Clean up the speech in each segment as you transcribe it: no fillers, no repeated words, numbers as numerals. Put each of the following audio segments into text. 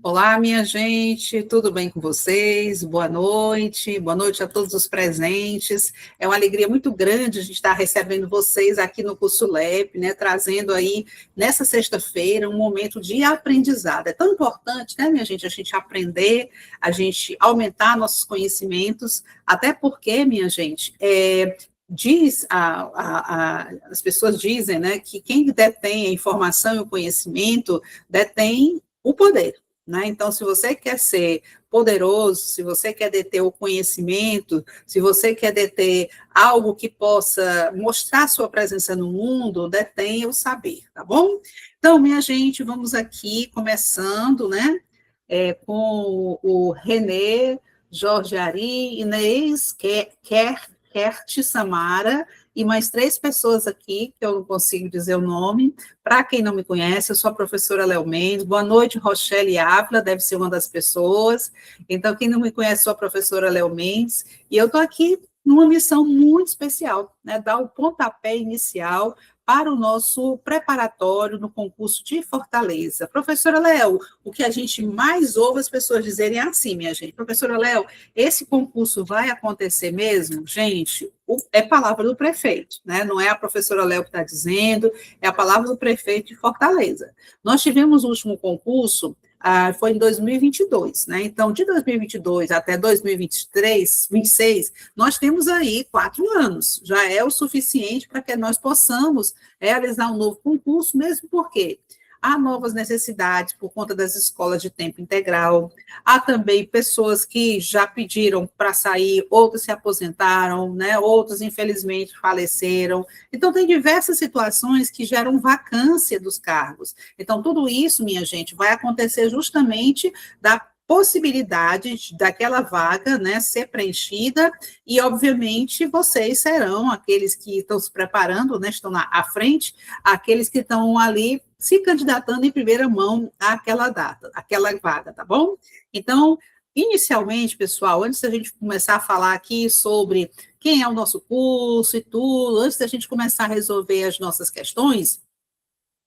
Olá, minha gente, tudo bem com vocês? Boa noite a todos os presentes. É uma alegria muito grande a gente estar recebendo vocês aqui no Curso LEP, né, trazendo aí, nessa sexta-feira, um momento de aprendizado. É tão importante, né, minha gente, a gente aprender, a gente aumentar nossos conhecimentos, até porque, minha gente, as pessoas dizem, né, que quem detém a informação e o conhecimento detém o poder. né? Então, se você quer ser poderoso, se você quer deter o conhecimento, se você quer deter algo que possa mostrar sua presença no mundo, detenha o saber, tá bom? Então, minha gente, vamos aqui começando, né? Com o René, Jorge Ari, Inês, Kert Samara, e mais 3 pessoas aqui, que eu não consigo dizer o nome. Para quem não me conhece, eu sou a professora Léo Mendes. Boa noite, Rochelle Ávila, deve ser uma das pessoas. Então, quem não me conhece, sou a professora Léo Mendes, e eu estou aqui numa missão muito especial, né, dar o pontapé inicial para o nosso preparatório no concurso de Fortaleza. Professora Léo, o que a gente mais ouve as pessoas dizerem é assim, minha gente. Professora Léo, esse concurso vai acontecer mesmo? Gente, é palavra do prefeito, né? Não é a professora Léo que está dizendo, é a palavra do prefeito de Fortaleza. Nós tivemos o último concurso, foi em 2022, né? Então, de 2022 até 2023, 26, nós temos aí 4 anos. Já é o suficiente para que nós possamos realizar um novo concurso, mesmo porque há novas necessidades por conta das escolas de tempo integral, há também pessoas que já pediram para sair, outros se aposentaram, né? Outros, infelizmente, faleceram. Então, tem diversas situações que geram vacância dos cargos. Então, tudo isso, minha gente, vai acontecer justamente da possibilidade daquela vaga, né, ser preenchida, e, obviamente, vocês serão aqueles que estão se preparando, né, estão à frente, aqueles que estão ali se candidatando em primeira mão àquela data, àquela vaga, tá bom? Então, inicialmente, pessoal, antes da gente começar a falar aqui sobre quem é o nosso curso e tudo, antes da gente começar a resolver as nossas questões,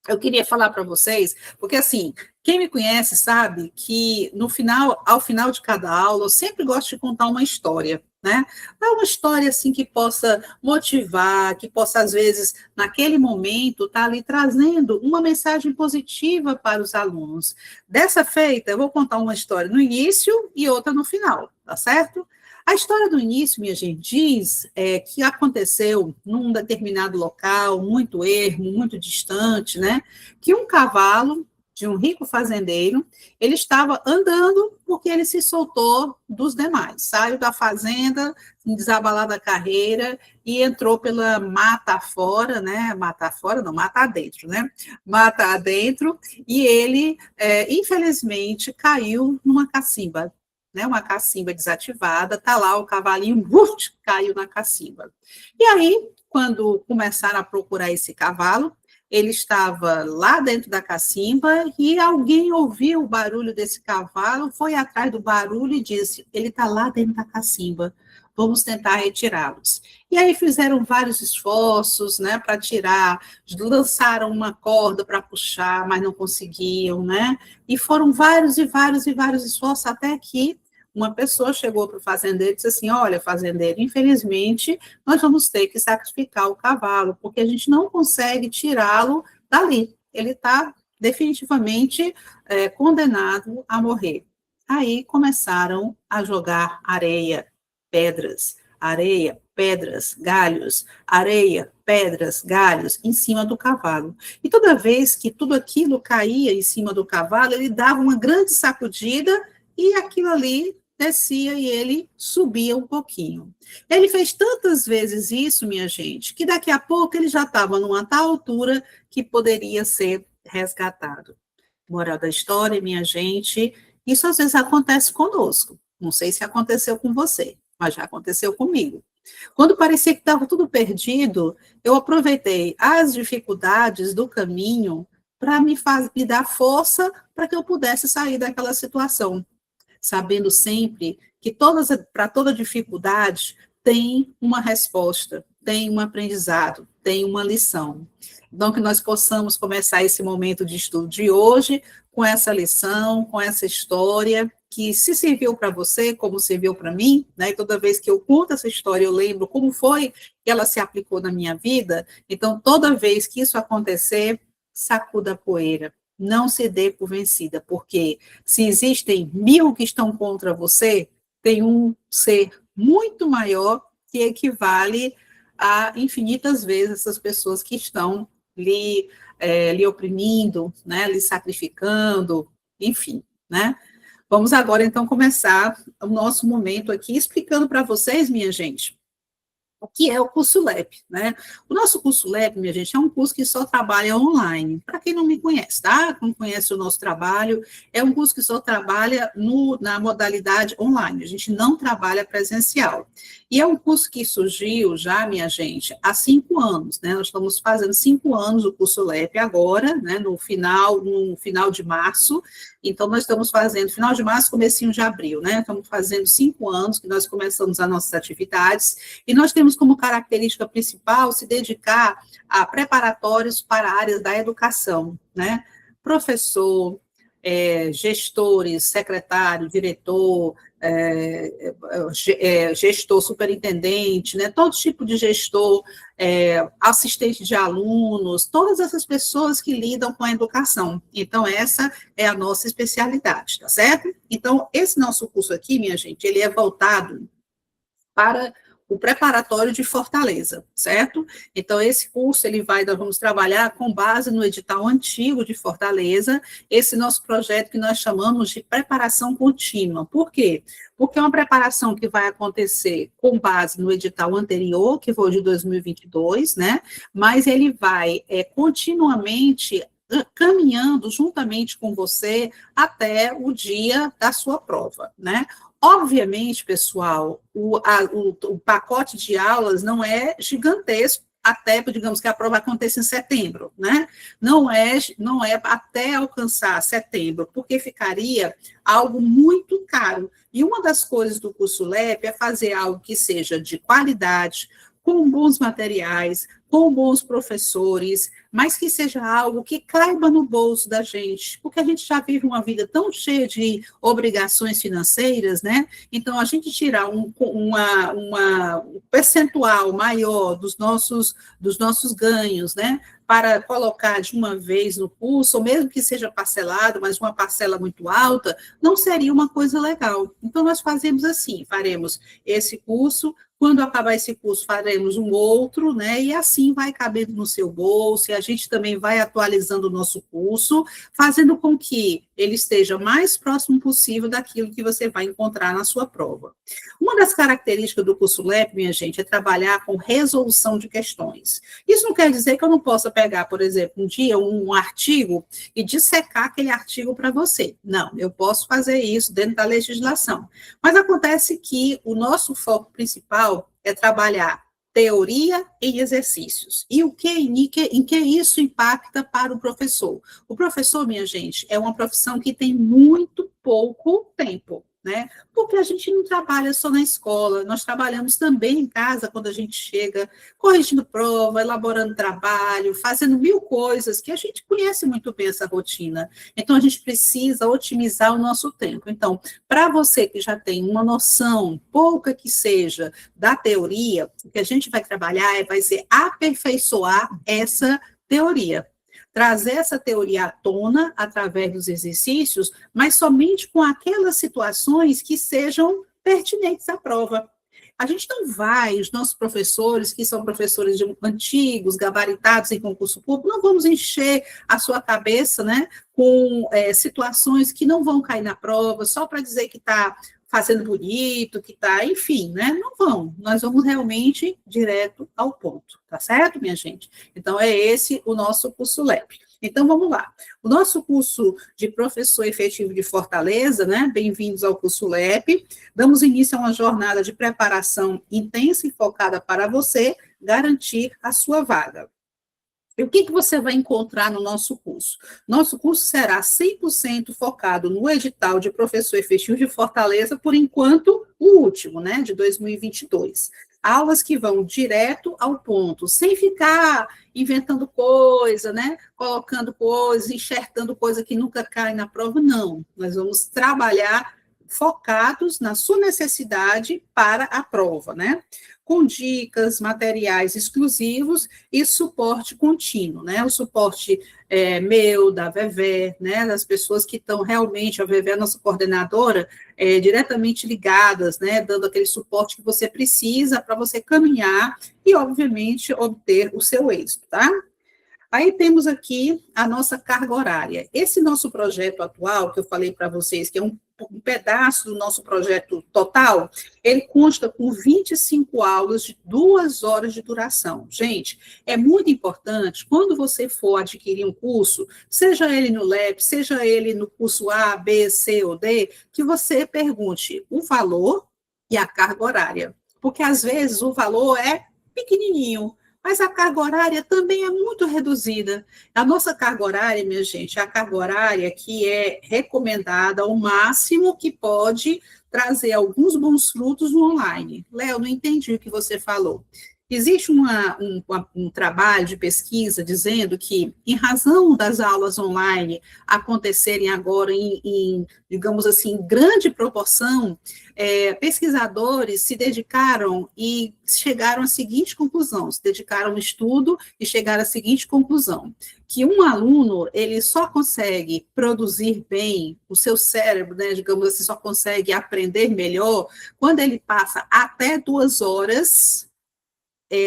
eu queria falar para vocês, porque assim, quem me conhece sabe que no final, ao final de cada aula, eu sempre gosto de contar uma história, né? Não é uma história assim que possa motivar, que possa, às vezes, naquele momento, estar ali trazendo uma mensagem positiva para os alunos. Dessa feita, eu vou contar uma história no início e outra no final, tá certo? A história do início, minha gente, diz que aconteceu num determinado local, muito ermo, muito distante, né? Que um cavalo de um rico fazendeiro, ele estava andando porque ele se soltou dos demais, saiu da fazenda, desabalada a carreira e entrou pela mata fora, né? Mata fora, não, mata adentro, né? Mata adentro, e ele, infelizmente, caiu numa cacimba, né, uma cacimba desativada, tá lá o cavalinho, caiu na cacimba. E aí, quando começaram a procurar esse cavalo, ele estava lá dentro da cacimba e alguém ouviu o barulho desse cavalo, foi atrás do barulho e disse: ele está lá dentro da cacimba, vamos tentar retirá-los. E aí fizeram vários esforços, né, para tirar, lançaram uma corda para puxar, mas não conseguiam, né? E foram vários e vários e vários esforços até que uma pessoa chegou para o fazendeiro e disse assim: olha, fazendeiro, infelizmente, nós vamos ter que sacrificar o cavalo, porque a gente não consegue tirá-lo dali. Ele está definitivamente condenado a morrer. Aí começaram a jogar areia, pedras, galhos, pedras, galhos, em cima do cavalo. E toda vez que tudo aquilo caía em cima do cavalo, ele dava uma grande sacudida e aquilo ali descia e ele subia um pouquinho. Ele fez tantas vezes isso, minha gente, que daqui a pouco ele já estava numa tal altura que poderia ser resgatado. Moral da história, minha gente, isso às vezes acontece conosco. Não sei se aconteceu com você, mas já aconteceu comigo. Quando parecia que estava tudo perdido, eu aproveitei as dificuldades do caminho para me dar força para que eu pudesse sair daquela situação, sabendo sempre que para toda dificuldade tem uma resposta, tem um aprendizado, tem uma lição. Então, que nós possamos começar esse momento de estudo de hoje com essa lição, com essa história, que se serviu para você, como serviu para mim, né? E toda vez que eu conto essa história, eu lembro como foi que ela se aplicou na minha vida. Então, toda vez que isso acontecer, sacuda a poeira. Não se dê por vencida, porque se existem 1000 que estão contra você, tem um ser muito maior que equivale a infinitas vezes essas pessoas que estão lhe oprimindo, né, lhe sacrificando, enfim. né? Vamos agora, então, começar o nosso momento aqui explicando para vocês, minha gente, o que é o curso LEP, né? O nosso curso LEP, minha gente, é um curso que só trabalha online. Para quem não me conhece, tá? Não conhece o nosso trabalho, é um curso que só trabalha na modalidade online. A gente não trabalha presencial. E é um curso que surgiu já, minha gente, há 5 anos, né? Nós estamos fazendo 5 anos o curso LEP agora, né? No final de março. Então, nós estamos fazendo, final de março, comecinho de abril, né? Estamos fazendo 5 anos que nós começamos as nossas atividades, e nós temos como característica principal se dedicar a preparatórios para áreas da educação, né? Professor, gestores, secretário, diretor, gestor, superintendente, né? Todo tipo de gestor, assistente de alunos, todas essas pessoas que lidam com a educação. Então, essa é a nossa especialidade, tá certo? Então, esse nosso curso aqui, minha gente, ele é voltado para o preparatório de Fortaleza, certo? Então, esse curso, nós vamos trabalhar com base no edital antigo de Fortaleza, esse nosso projeto que nós chamamos de preparação contínua. Por quê? Porque é uma preparação que vai acontecer com base no edital anterior, que foi de 2022, né? Mas ele vai continuamente caminhando juntamente com você até o dia da sua prova, né? Obviamente, pessoal, o pacote de aulas não é gigantesco, até, digamos, que a prova aconteça em setembro, né? Não é até alcançar setembro, porque ficaria algo muito caro. E uma das coisas do curso LEP é fazer algo que seja de qualidade, com bons materiais, com bons professores, mas que seja algo que caiba no bolso da gente, porque a gente já vive uma vida tão cheia de obrigações financeiras, né? Então, a gente tirar um percentual maior dos nossos ganhos, né? Para colocar de uma vez no curso, ou mesmo que seja parcelado, mas uma parcela muito alta, não seria uma coisa legal. Então, nós fazemos assim, faremos esse curso, quando acabar esse curso, faremos um outro, né? E assim vai cabendo no seu bolso, e a gente também vai atualizando o nosso curso, fazendo com que ele esteja mais próximo possível daquilo que você vai encontrar na sua prova. Uma das características do curso LEP, minha gente, é trabalhar com resolução de questões. Isso não quer dizer que eu não possa pegar, por exemplo, um dia um artigo e dissecar aquele artigo para você. Não, eu posso fazer isso dentro da legislação. Mas acontece que o nosso foco principal é trabalhar teoria em exercícios. E em que isso impacta para o professor? O professor, minha gente, é uma profissão que tem muito pouco tempo, né? Porque a gente não trabalha só na escola, nós trabalhamos também em casa quando a gente chega, corrigindo prova, elaborando trabalho, fazendo 1000 coisas que a gente conhece muito bem essa rotina. Então, a gente precisa otimizar o nosso tempo. Então, para você que já tem uma noção, pouca que seja, da teoria, o que a gente vai trabalhar vai ser aperfeiçoar essa teoria. Trazer essa teoria à tona através dos exercícios, mas somente com aquelas situações que sejam pertinentes à prova. A gente não vai, os nossos professores, que são professores antigos, gabaritados em concurso público, não vamos encher a sua cabeça, né, com situações que não vão cair na prova, só para dizer que está fazendo bonito, que está, enfim, né? Não vão. Nós vamos realmente direto ao ponto, tá certo, minha gente? Então, é esse o nosso curso LEP. Então, vamos lá. O nosso curso de professor efetivo de Fortaleza, né? Bem-vindos ao curso LEP. Damos início a uma jornada de preparação intensa e focada para você garantir a sua vaga. E o que você vai encontrar no nosso curso? Nosso curso será 100% focado no edital de professor efetivo de Fortaleza, por enquanto, o último, né, de 2022. Aulas que vão direto ao ponto, sem ficar inventando coisa, né, colocando coisa, enxertando coisa que nunca cai na prova, não. Nós vamos trabalhar focados na sua necessidade para a prova, né? Com dicas, materiais exclusivos e suporte contínuo, né? O suporte meu, da Vevé, né? Das pessoas que estão realmente, a Vevé, nossa coordenadora, diretamente ligadas, né? Dando aquele suporte que você precisa para você caminhar e, obviamente, obter o seu êxito, tá? Aí temos aqui a nossa carga horária. Esse nosso projeto atual, que eu falei para vocês, que é um pedaço do nosso projeto total, ele consta com 25 aulas de 2 horas de duração. Gente, é muito importante, quando você for adquirir um curso, seja ele no LEP, seja ele no curso A, B, C ou D, que você pergunte o valor e a carga horária. Porque, às vezes, o valor é pequenininho, mas a carga horária também é muito reduzida. A nossa carga horária, minha gente, é a carga horária que é recomendada ao máximo que pode trazer alguns bons frutos no online. Léo, não entendi o que você falou. Existe um trabalho de pesquisa dizendo que, em razão das aulas online acontecerem agora digamos assim, grande proporção, pesquisadores se dedicaram e chegaram à seguinte conclusão, se dedicaram ao estudo e chegaram à seguinte conclusão, que um aluno, ele só consegue produzir bem, o seu cérebro, né, digamos assim, só consegue aprender melhor quando ele passa até 2 horas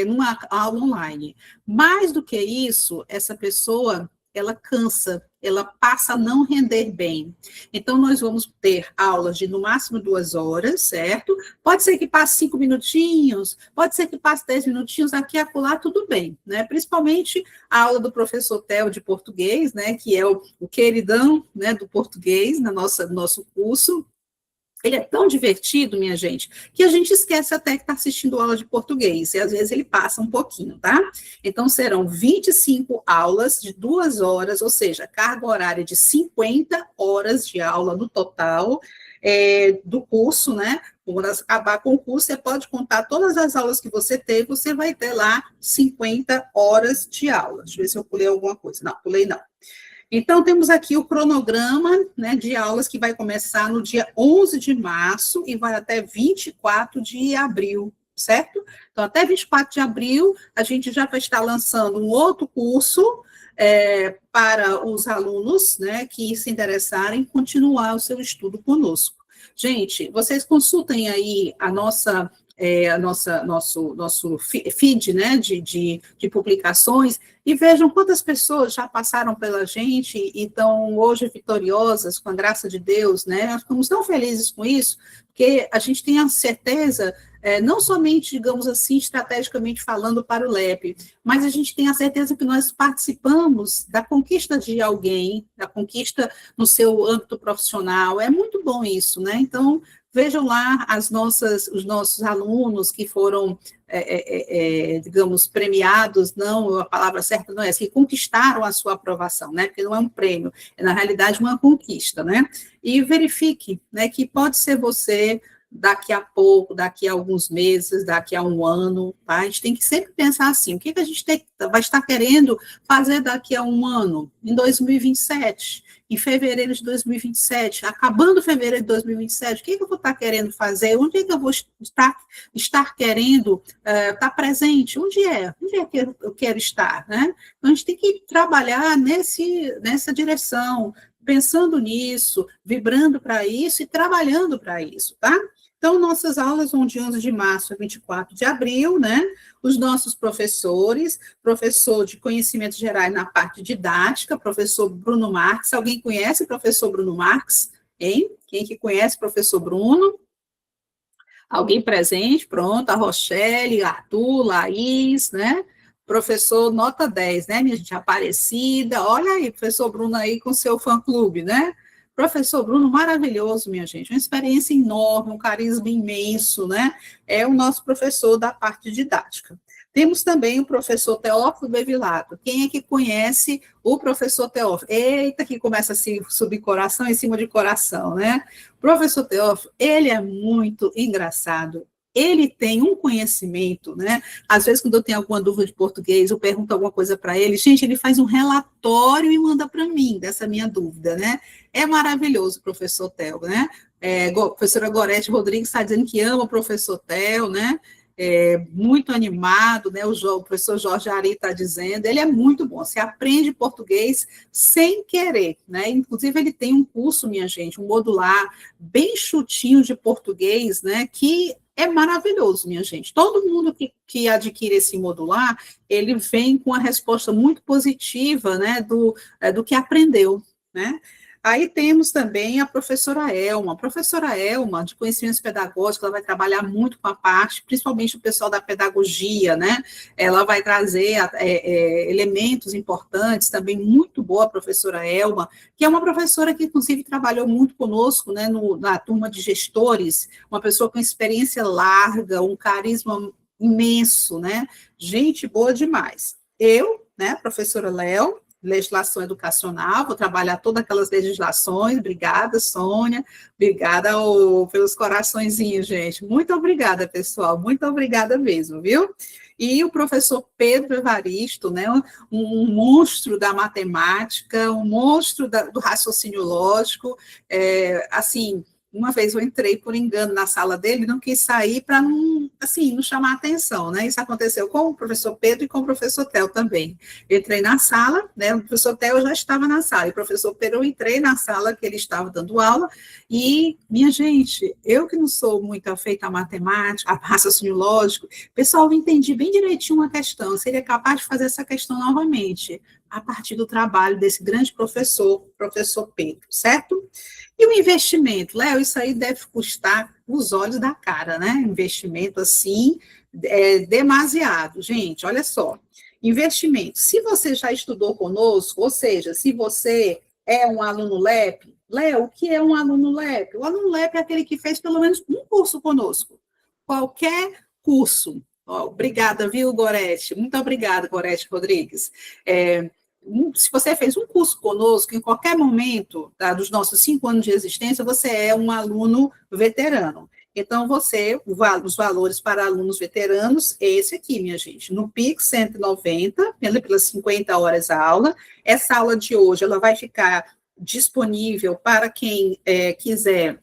numa aula online. Mais do que isso, essa pessoa, ela cansa, ela passa a não render bem. Então, nós vamos ter aulas de, no máximo, 2 horas, certo? Pode ser que passe 5 minutinhos, pode ser que passe 10 minutinhos, aqui e acolá, tudo bem, né? Principalmente a aula do professor Theo de português, né? Que é o queridão, né, do português no nosso curso. Ele é tão divertido, minha gente, que a gente esquece até que está assistindo aula de português, e às vezes ele passa um pouquinho, tá? Então, serão 25 aulas de 2 horas, ou seja, carga horária de 50 horas de aula no total do curso, né? Quando acabar com o curso, você pode contar todas as aulas que você teve, você vai ter lá 50 horas de aula. Deixa eu ver se eu pulei alguma coisa. Não, pulei não. Então, temos aqui o cronograma, né, de aulas que vai começar no dia 11 de março e vai até 24 de abril, certo? Então, até 24 de abril, a gente já vai estar lançando um outro curso para os alunos, né, que se interessarem em continuar o seu estudo conosco. Gente, vocês consultem aí nosso feed, né, de publicações, e vejam quantas pessoas já passaram pela gente e estão hoje vitoriosas, com a graça de Deus, né? Nós ficamos tão felizes com isso, porque a gente tem a certeza, não somente, digamos assim, estrategicamente falando para o LEP, mas a gente tem a certeza que nós participamos da conquista de alguém, da conquista no seu âmbito profissional. É muito bom isso, né? Então, vejam lá os nossos alunos que foram, digamos, premiados, não, a palavra certa não é essa, que conquistaram a sua aprovação, né? Porque não é um prêmio, é, na realidade, uma conquista, né? E verifique, né, que pode ser você daqui a pouco, daqui a alguns meses, daqui a um ano, tá? A gente tem que sempre pensar assim, o que a gente vai estar querendo fazer daqui a um ano, em 2027, em fevereiro de 2027, acabando fevereiro de 2027, o que eu vou estar querendo fazer? Onde é que eu vou estar querendo estar presente? Onde é que eu quero estar, né? Então, a gente tem que trabalhar nessa direção, pensando nisso, vibrando para isso e trabalhando para isso, tá? Então, nossas aulas vão de 11 de março a 24 de abril, né? Os nossos professores, professor de conhecimentos gerais na parte didática, professor Bruno Marques. Alguém conhece o professor Bruno Marques? Hein? Quem que conhece o professor Bruno? Alguém presente? Pronto, a Rochelle, Arthur, Laís, né? Professor nota 10, né, minha gente? Aparecida. Olha aí, professor Bruno aí com seu fã-clube, né? Professor Bruno, maravilhoso, minha gente, uma experiência enorme, um carisma imenso, né? É o nosso professor da parte didática. Temos também o professor Teófilo Bevilacqua. Quem é que conhece o professor Teófilo? Eita, que começa a se subir coração em cima de coração, né? O professor Teófilo, ele é muito engraçado. Ele tem um conhecimento, né? Às vezes, quando eu tenho alguma dúvida de português, eu pergunto alguma coisa para ele. Gente, ele faz um relatório e manda para mim dessa minha dúvida, né? É maravilhoso o professor Theo, né? A professora Gorete Rodrigues está dizendo que ama o professor Theo, né? muito animado, né? O professor Jorge Ari está dizendo, ele é muito bom, você aprende português sem querer, né? Inclusive, ele tem um curso, minha gente, um modular bem chutinho de português, né? Que é maravilhoso, minha gente. Todo mundo que adquire esse modular, ele vem com a resposta muito positiva, né? Do que aprendeu, né? Aí temos também a professora Elma, de conhecimentos pedagógicos, ela vai trabalhar muito com a parte, principalmente o pessoal da pedagogia, né? Ela vai trazer elementos importantes, também muito boa a professora Elma, que é uma professora que, inclusive, trabalhou muito conosco, né, na turma de gestores, uma pessoa com experiência larga, um carisma imenso, né? Gente boa demais. Eu, né, professora Léo, legislação educacional, vou trabalhar todas aquelas legislações. Obrigada, Sônia, obrigada pelos coraçõezinhos, gente. Muito obrigada, pessoal, muito obrigada mesmo, viu? E o professor Pedro Evaristo, né, um monstro da matemática, um monstro do raciocínio lógico, assim, uma vez eu entrei por engano na sala dele, não quis sair para não, assim, não chamar atenção, né? Isso aconteceu com o professor Pedro e com o professor Theo também. Eu entrei na sala, né? O professor Theo já estava na sala, e o professor Pedro, eu entrei na sala que ele estava dando aula, e, minha gente, eu que não sou muito afeita à matemática, a raciocínio lógico, pessoal, eu entendi bem direitinho uma questão, seria capaz de fazer essa questão novamente, a partir do trabalho desse grande professor Pedro, certo? E o investimento, Léo, isso aí deve custar os olhos da cara, né? Investimento assim, demasiado. Gente, olha só, investimento. Se você já estudou conosco, ou seja, se você é um aluno LEP, Léo, o que é um aluno LEP? O aluno LEP é aquele que fez pelo menos um curso conosco. Qualquer curso. Obrigada, viu, Gorete? Muito obrigada, Gorete Rodrigues. Se você fez um curso conosco, em qualquer momento dos nossos 5 anos de existência, você é um aluno veterano. Então, os valores para alunos veteranos, é esse aqui, minha gente. No Pix, 190, pelas 50 horas a aula. Essa aula de hoje, ela vai ficar disponível para quem quiser,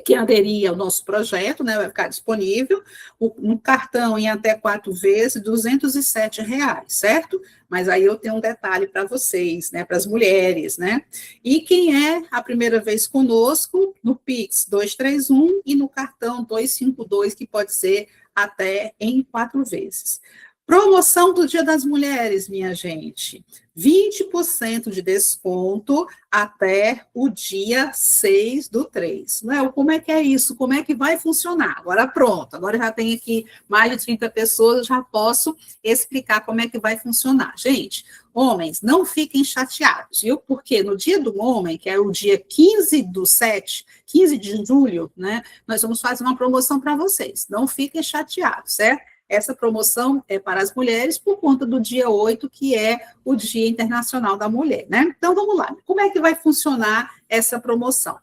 que aderir ao nosso projeto, né, vai ficar disponível, um cartão em até 4 vezes, R$ 207, certo? Mas aí eu tenho um detalhe para vocês, né, para as mulheres, né? E quem é a primeira vez conosco, no Pix 231 e no cartão 252, que pode ser até em 4 vezes. Promoção do Dia das Mulheres, minha gente. 20% de desconto até o dia 6/3. Léo, como é que é isso? Como é que vai funcionar? Agora pronto, agora já tem aqui mais de 30 pessoas, eu já posso explicar como é que vai funcionar. Gente, homens, não fiquem chateados, viu? Porque no dia do homem, que é o dia 15/7, 15 de julho, né, nós vamos fazer uma promoção para vocês. Não fiquem chateados, certo? Essa promoção é para as mulheres por conta do dia 8, que é o Dia Internacional da Mulher, né? Então, vamos lá. Como é que vai funcionar essa promoção?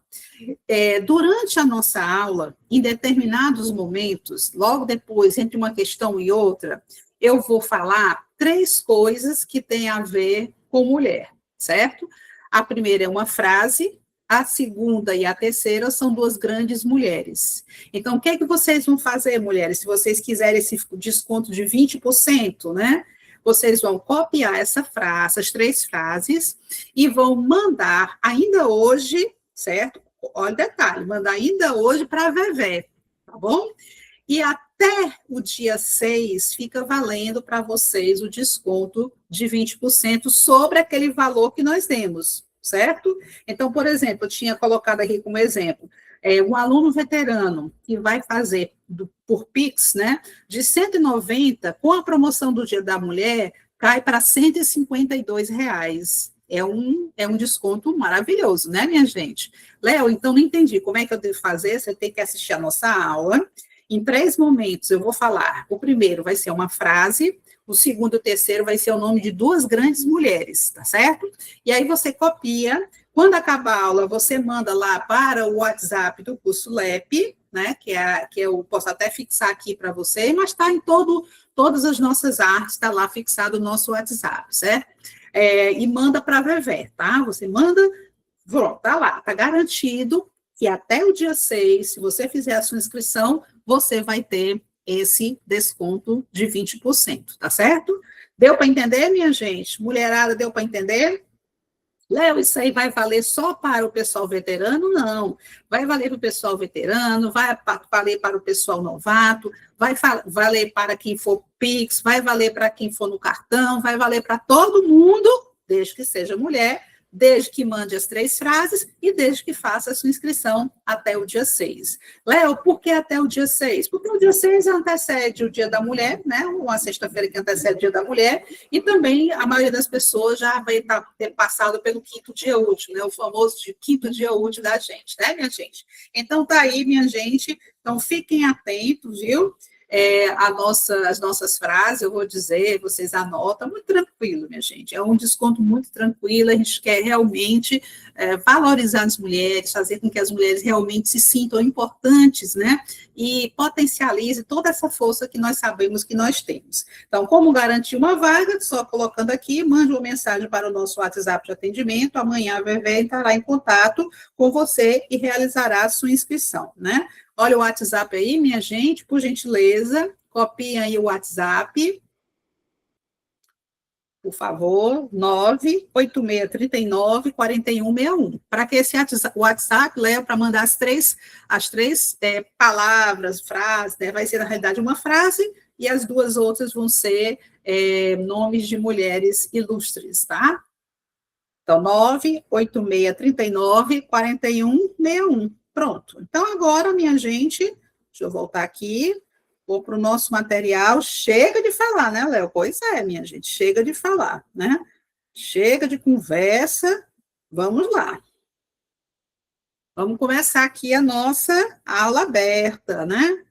Durante a nossa aula, em determinados momentos, logo depois, entre uma questão e outra, eu vou falar 3 coisas que têm a ver com mulher, certo? A primeira é uma frase, a segunda e a terceira são 2 grandes mulheres. Então, o que é que vocês vão fazer, mulheres? Se vocês quiserem esse desconto de 20%, né? Vocês vão copiar essas 3 frases e vão mandar ainda hoje, certo? Olha o detalhe, mandar ainda hoje para a Vevé, tá bom? E até o dia 6 fica valendo para vocês o desconto de 20% sobre aquele valor que nós demos, certo? Então, por exemplo, eu tinha colocado aqui como exemplo, um aluno veterano que vai fazer por Pix, né, de 190, com a promoção do Dia da Mulher, cai para R$ 152. É um desconto maravilhoso, né, minha gente? Léo, então não entendi como é que eu devo fazer, você tem que assistir a nossa aula. Em 3 momentos eu vou falar. O primeiro vai ser uma frase, o segundo e o terceiro vai ser o nome de 2 grandes mulheres, tá certo? E aí você copia, quando acabar a aula, você manda lá para o WhatsApp do curso LEP, né, que eu posso até fixar aqui para você, mas está em todas as nossas artes, está lá fixado o nosso WhatsApp, certo? E manda para a Vevé, tá? Você manda, pronto, tá lá, tá garantido que até o dia 6, se você fizer a sua inscrição, você vai ter esse desconto de 20%, tá certo? Deu para entender, minha gente? Mulherada, deu para entender? Léo, isso aí vai valer só para o pessoal veterano? Não. Vai valer para o pessoal veterano, vai valer para o pessoal novato, vai valer para quem for Pix, vai valer para quem for no cartão, vai valer para todo mundo, desde que seja mulher, desde que mande as 3 frases e desde que faça a sua inscrição até o dia 6. Léo, por que até o dia 6? Porque o dia 6 antecede o Dia da Mulher, né? Uma sexta-feira que antecede o Dia da Mulher, e também a maioria das pessoas já vai ter passado pelo 5º dia útil, né? O famoso 5º dia útil da gente, né, minha gente? Então, tá aí, minha gente. Então, fiquem atentos, viu? As nossas frases, eu vou dizer, vocês anotam, muito tranquilo, minha gente, é um desconto muito tranquilo, a gente quer realmente valorizar as mulheres, fazer com que as mulheres realmente se sintam importantes, né, e potencialize toda essa força que nós sabemos que nós temos. Então, como garantir uma vaga? Só colocando aqui, mande uma mensagem para o nosso WhatsApp de atendimento, amanhã a Vevê entrará em contato com você e realizará a sua inscrição, né? Olha o WhatsApp aí, minha gente, por gentileza, copiem aí o WhatsApp, por favor, 986394161. Para que esse WhatsApp leve para mandar as três palavras, frases, né? Vai ser, na realidade, uma frase, e as 2 outras vão ser nomes de mulheres ilustres, tá? Então, 986394161. Pronto. Então, agora, minha gente, deixa eu voltar aqui, vou para o nosso material. Chega de falar, né, Léo? Pois é, minha gente, chega de falar, né? Chega de conversa, vamos lá. Vamos começar aqui a nossa aula aberta, né?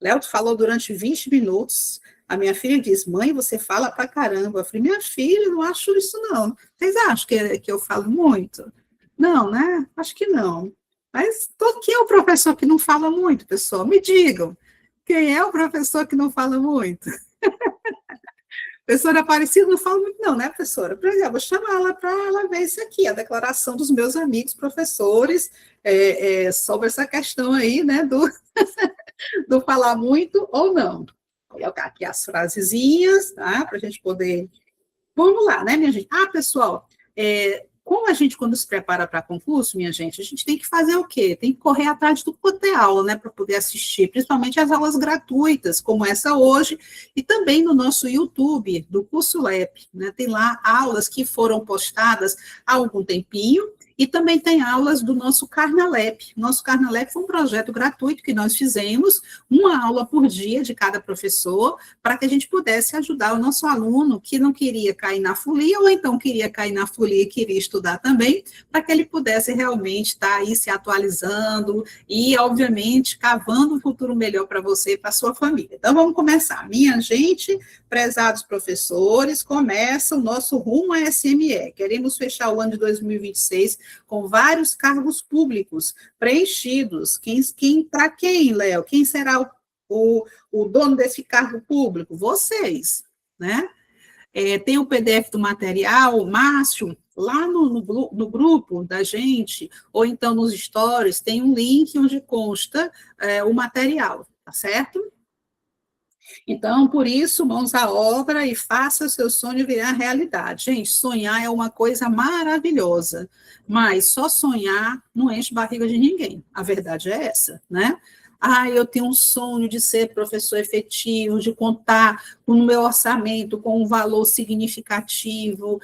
Léo falou durante 20 minutos. A minha filha diz, mãe, você fala pra caramba. Eu falei, minha filha, não acho isso, não. Vocês acham que eu falo muito? Não, né? Acho que não. Mas quem é o professor que não fala muito, pessoal? Me digam. Quem é o professor que não fala muito? Professora Aparecida não fala muito, não, né, professora? Por exemplo, vou chamar ela para ela ver isso aqui, a declaração dos meus amigos professores sobre essa questão aí, né, do falar muito ou não. Vou colocar aqui as frasezinhas, tá? Para a gente poder. Vamos lá, né, minha gente? Pessoal, como a gente, quando se prepara para concurso, minha gente, a gente tem que fazer o quê? Tem que correr atrás de tudo quanto é aula, né, para poder assistir, principalmente as aulas gratuitas, como essa hoje, e também no nosso YouTube, do Curso LEP, né, tem lá aulas que foram postadas há algum tempinho, e também tem aulas do nosso Carnalep. Nosso Carnalep foi um projeto gratuito que nós fizemos, uma aula por dia de cada professor, para que a gente pudesse ajudar o nosso aluno que não queria cair na folia, ou então queria cair na folia e queria estudar também, para que ele pudesse realmente estar aí se atualizando e, obviamente, cavando um futuro melhor para você e para a sua família. Então, vamos começar. Minha gente, prezados professores, começa o nosso rumo à SME. Queremos fechar o ano de 2026 com vários cargos públicos preenchidos. Para quem, Léo? Quem será o dono desse cargo público? Vocês, né? Tem o PDF do material, Márcio, lá no grupo da gente, ou então nos stories, tem um link onde consta o material, tá certo? Então, por isso, mãos à obra e faça o seu sonho virar realidade. Gente, sonhar é uma coisa maravilhosa, mas só sonhar não enche barriga de ninguém. A verdade é essa, né? Eu tenho um sonho de ser professor efetivo, de contar com o meu orçamento com um valor significativo,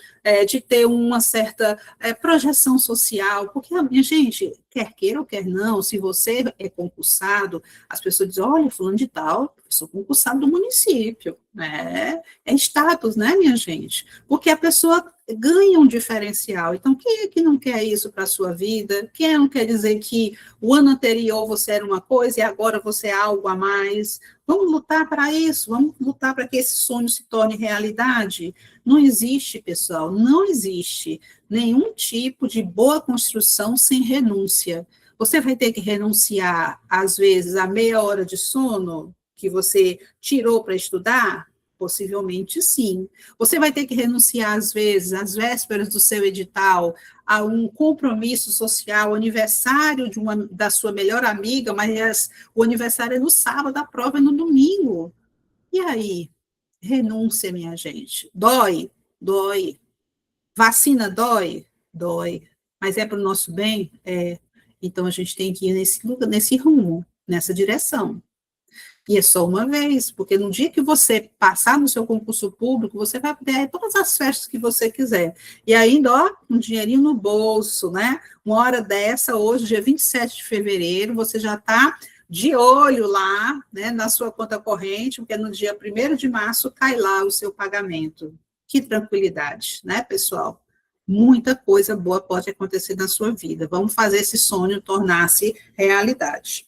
de ter uma certa projeção social, porque, minha gente, quer queira ou quer não, se você é concursado, as pessoas dizem, olha, fulano de tal, sou concursado do município, né? É status, né, minha gente? Porque a pessoa ganha um diferencial. Então, quem é que não quer isso para a sua vida? Quem não quer dizer que o ano anterior você era uma coisa e agora você é algo a mais? Vamos lutar para isso, vamos lutar para que esse sonho se torne realidade. Não existe, pessoal, não existe nenhum tipo de boa construção sem renúncia. Você vai ter que renunciar, às vezes, a meia hora de sono que você tirou para estudar, Possivelmente sim. Você vai ter que renunciar, às vezes, às vésperas do seu edital, a um compromisso social, aniversário da sua melhor amiga, mas o aniversário é no sábado, a prova é no domingo. E aí? Renúncia, minha gente. Dói? Dói. Vacina dói? Dói. Mas é para o nosso bem? É. Então, a gente tem que ir nesse rumo, nessa direção. E é só uma vez, porque no dia que você passar no seu concurso público, você vai ter todas as festas que você quiser. E ainda, ó, um dinheirinho no bolso, né? Uma hora dessa, hoje, dia 27 de fevereiro, você já está de olho lá, né, na sua conta corrente, porque no dia 1º de março cai lá o seu pagamento. Que tranquilidade, né, pessoal? Muita coisa boa pode acontecer na sua vida. Vamos fazer esse sonho tornar-se realidade.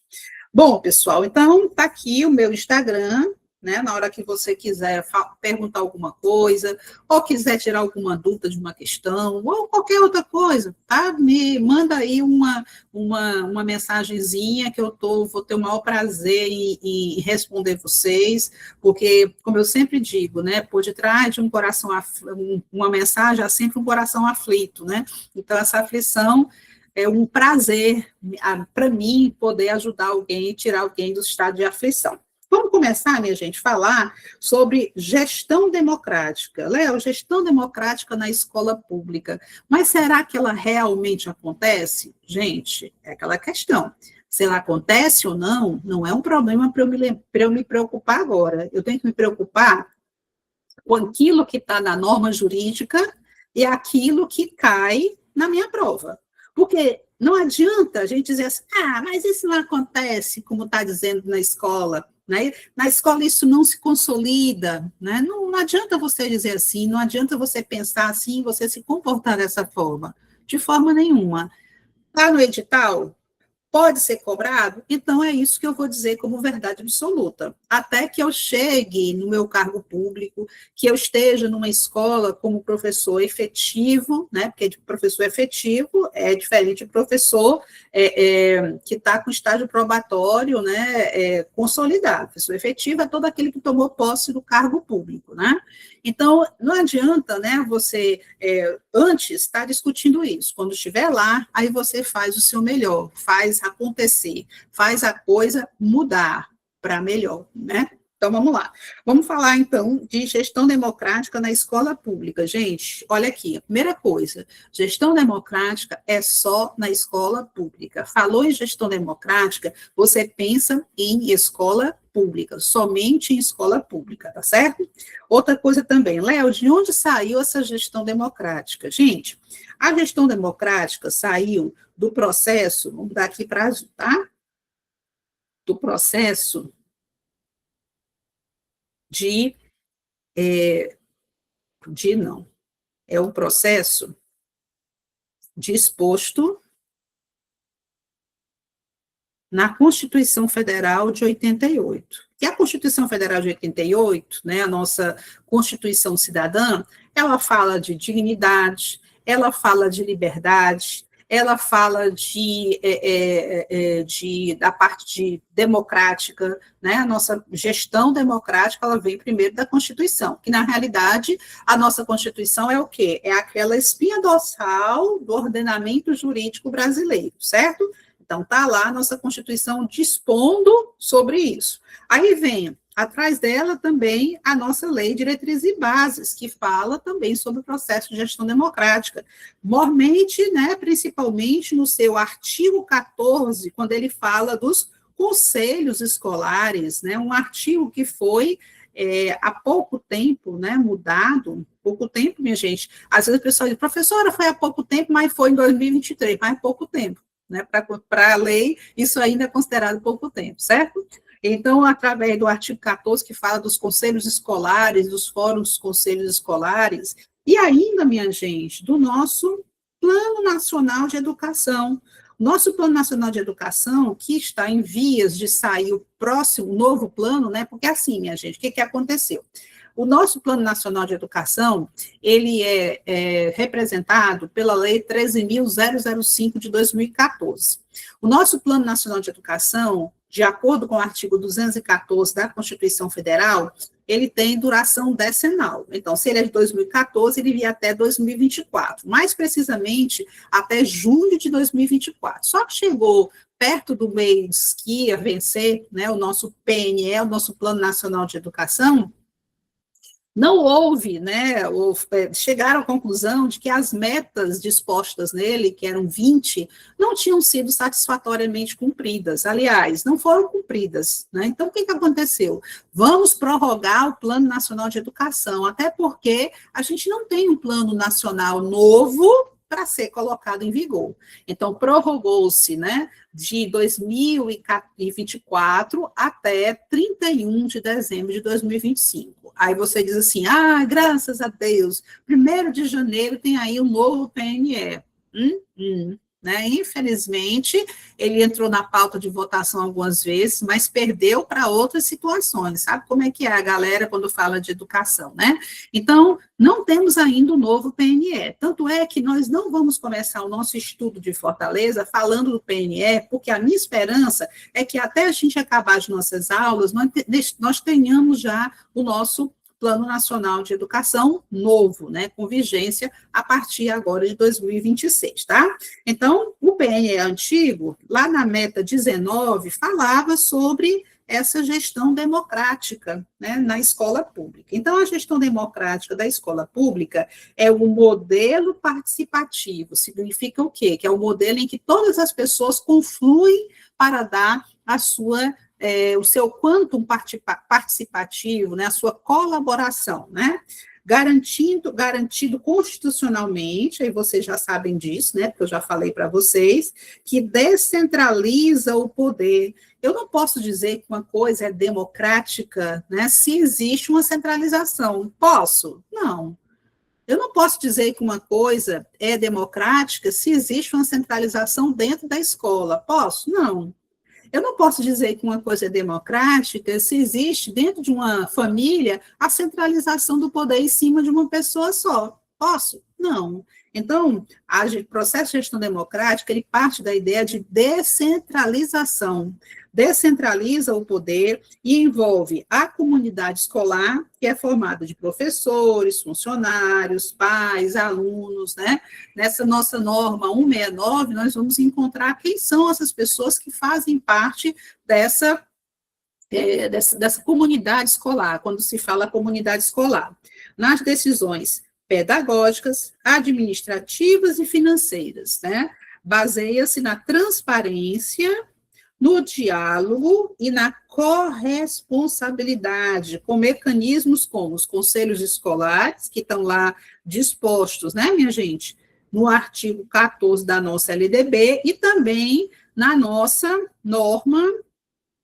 Bom, pessoal, então está aqui o meu Instagram, né? Na hora que você quiser perguntar alguma coisa, ou quiser tirar alguma dúvida de uma questão, ou qualquer outra coisa, tá? Me manda aí uma mensagenzinha que vou ter o maior prazer em responder vocês, porque, como eu sempre digo, né? Por detrás de um coração, uma mensagem, há sempre um coração aflito, né? Então, essa aflição é um prazer para mim poder ajudar alguém, tirar alguém do estado de aflição. Vamos começar, minha gente, a falar sobre gestão democrática. Léo, gestão democrática na escola pública. Mas será que ela realmente acontece? Gente, é aquela questão. Se ela acontece ou não, não é um problema para eu me preocupar agora. Eu tenho que me preocupar com aquilo que está na norma jurídica e aquilo que cai na minha prova. Porque não adianta a gente dizer assim, mas isso não acontece, como está dizendo na escola, né? Na escola isso não se consolida, né? Não adianta você dizer assim, não adianta você pensar assim, você se comportar dessa forma, de forma nenhuma. Está no edital? Pode ser cobrado? Então é isso que eu vou dizer como verdade absoluta. Até que eu chegue no meu cargo público, que eu esteja numa escola como professor efetivo, né? Porque professor efetivo é diferente de professor que está com estágio probatório, né? Consolidado. Professor efetivo é todo aquele que tomou posse do cargo público, né? Então, não adianta, né, você antes estar discutindo isso. Quando estiver lá, aí você faz o seu melhor, faz acontecer, faz a coisa mudar para melhor, né? Então, vamos lá. Vamos falar, então, de gestão democrática na escola pública. Gente, olha aqui, a primeira coisa, gestão democrática é só na escola pública. Falou em gestão democrática, você pensa em escola pública, somente em escola pública, tá certo? Outra coisa também, Léo, de onde saiu essa gestão democrática? Gente, a gestão democrática saiu do processo, vamos dar aqui para azul, tá? Do processo é um processo disposto na Constituição Federal de 88. E a Constituição Federal de 88, né, a nossa Constituição Cidadã, ela fala de dignidade, ela fala de liberdade, ela fala da parte democrática, né? A nossa gestão democrática, ela vem primeiro da Constituição, que na realidade a nossa Constituição é o quê? É aquela espinha dorsal do ordenamento jurídico brasileiro, certo? Então, está lá a nossa Constituição dispondo sobre isso. Aí vem, atrás dela também, a nossa Lei de Diretrizes e Bases, que fala também sobre o processo de gestão democrática. Mormente, né, principalmente no seu artigo 14, quando ele fala dos conselhos escolares, né, um artigo que foi há pouco tempo, né, mudado, pouco tempo, minha gente. Às vezes a pessoa diz, professora, foi há pouco tempo, mas foi em 2023, mas pouco tempo. Né, para a lei, isso ainda é considerado pouco tempo, certo? Então, através do artigo 14, que fala dos conselhos escolares, dos fóruns dos conselhos escolares, e ainda, minha gente, do nosso Plano Nacional de Educação. Nosso Plano Nacional de Educação, que está em vias de sair o próximo, novo plano, né? Porque assim, minha gente, o que aconteceu? O nosso Plano Nacional de Educação, ele é representado pela Lei 13.005 de 2014. O nosso Plano Nacional de Educação, de acordo com o artigo 214 da Constituição Federal, ele tem duração decenal. Então, se ele é de 2014, ele iria até 2024, mais precisamente até junho de 2024. Só que chegou perto do mês que ia vencer, né, o nosso PNE, o nosso Plano Nacional de Educação, não houve, né, chegaram à conclusão de que as metas dispostas nele, que eram 20, não tinham sido satisfatoriamente cumpridas. Aliás, não foram cumpridas, né? Então, o que aconteceu? Vamos prorrogar o Plano Nacional de Educação, até porque a gente não tem um plano nacional novo para ser colocado em vigor. Então, prorrogou-se, né, de 2024 até 31 de dezembro de 2025. Aí você diz assim, graças a Deus, 1º de janeiro tem aí o novo PNE. Né? Infelizmente, ele entrou na pauta de votação algumas vezes, mas perdeu para outras situações. Sabe como é que é a galera quando fala de educação, né? Então, não temos ainda o novo PNE. Tanto é que nós não vamos começar o nosso estudo de Fortaleza falando do PNE, porque a minha esperança é que até a gente acabar as nossas aulas, nós tenhamos já o nosso Plano Nacional de Educação novo, né, com vigência a partir agora de 2026, tá? Então, o PNE antigo, lá na meta 19, falava sobre essa gestão democrática, né, na escola pública. Então, a gestão democrática da escola pública é o modelo participativo. Significa o quê? Que é o modelo em que todas as pessoas confluem para dar a sua o seu quantum participativo, né, a sua colaboração, né, garantido constitucionalmente, aí vocês já sabem disso, né, porque eu já falei para vocês, que descentraliza o poder. Eu não posso dizer que uma coisa é democrática, né, se existe uma centralização. Posso? Não. Eu não posso dizer que uma coisa é democrática se existe uma centralização dentro da escola. Posso? Não. Eu não posso dizer que uma coisa é democrática se existe dentro de uma família a centralização do poder em cima de uma pessoa só. Posso? Não. Então, o processo de gestão democrática, ele parte da ideia de descentralização. Descentraliza o poder e envolve a comunidade escolar, que é formada de professores, funcionários, pais, alunos, né? Nessa nossa norma 169, nós vamos encontrar quem são essas pessoas que fazem parte dessa comunidade escolar, quando se fala comunidade escolar. Nas decisões pedagógicas, administrativas e financeiras, né? Baseia-se na transparência, no diálogo e na corresponsabilidade, com mecanismos como os conselhos escolares, que estão lá dispostos, né, minha gente, no artigo 14 da nossa LDB, e também na nossa norma,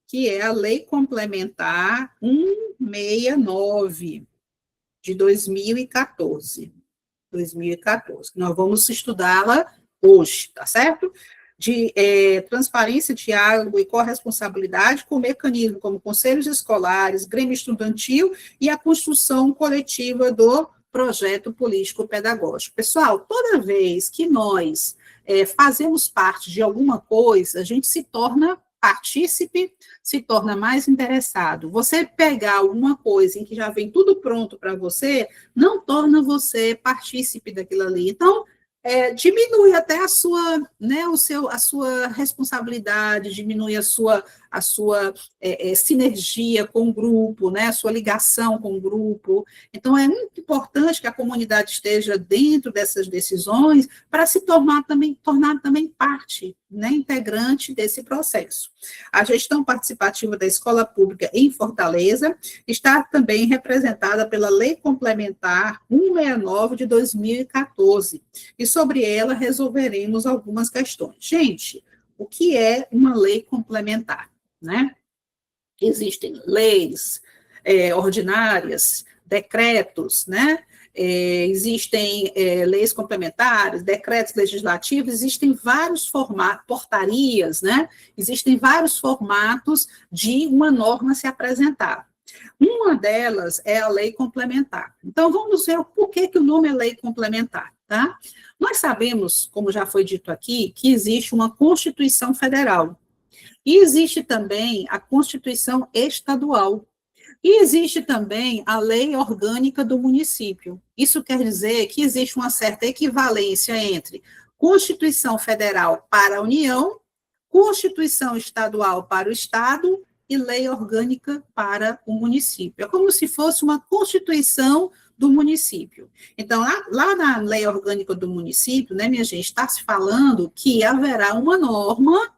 que é a Lei Complementar 169, de 2014. Nós vamos estudá-la hoje, tá certo? De transparência, diálogo e corresponsabilidade, com mecanismo como conselhos escolares, grêmio estudantil e a construção coletiva do projeto político-pedagógico. Pessoal, toda vez que nós fazemos parte de alguma coisa, a gente se torna partícipe, se torna mais interessado. Você pegar alguma coisa em que já vem tudo pronto para você, não torna você partícipe daquilo ali. Então, diminui até a sua, né, a sua responsabilidade, diminui a sua sinergia com o grupo, né, a sua ligação com o grupo. Então, é muito importante que a comunidade esteja dentro dessas decisões para se tornar também parte, né, integrante desse processo. A gestão participativa da escola pública em Fortaleza está também representada pela Lei Complementar 169 de 2014, e sobre ela resolveremos algumas questões. Gente, o que é uma lei complementar, né? Existem leis ordinárias, decretos, né? Existem leis complementares, decretos legislativos, existem vários formatos, portarias, né? Existem vários formatos de uma norma se apresentar. Uma delas é a lei complementar. Então, vamos ver por que o nome é lei complementar, tá? Nós sabemos, como já foi dito aqui, que existe uma Constituição Federal. E existe também a Constituição Estadual. E existe também a lei orgânica do município. Isso quer dizer que existe uma certa equivalência entre Constituição Federal para a União, Constituição Estadual para o Estado e lei orgânica para o município. É como se fosse uma Constituição do município. Então, lá na lei orgânica do município, né, minha gente, está se falando que haverá uma norma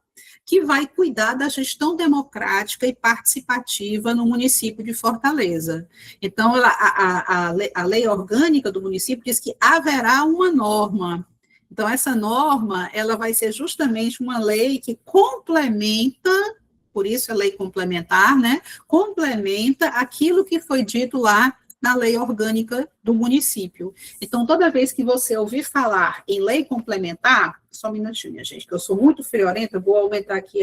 que vai cuidar da gestão democrática e participativa no município de Fortaleza. Então, a lei orgânica do município diz que haverá uma norma. Então, essa norma, ela vai ser justamente uma lei que complementa, por isso a lei complementar, né? Complementa aquilo que foi dito lá na lei orgânica do município. Então, toda vez que você ouvir falar em lei complementar, só um minutinho, minha gente, que eu sou muito friorenta, vou aumentar aqui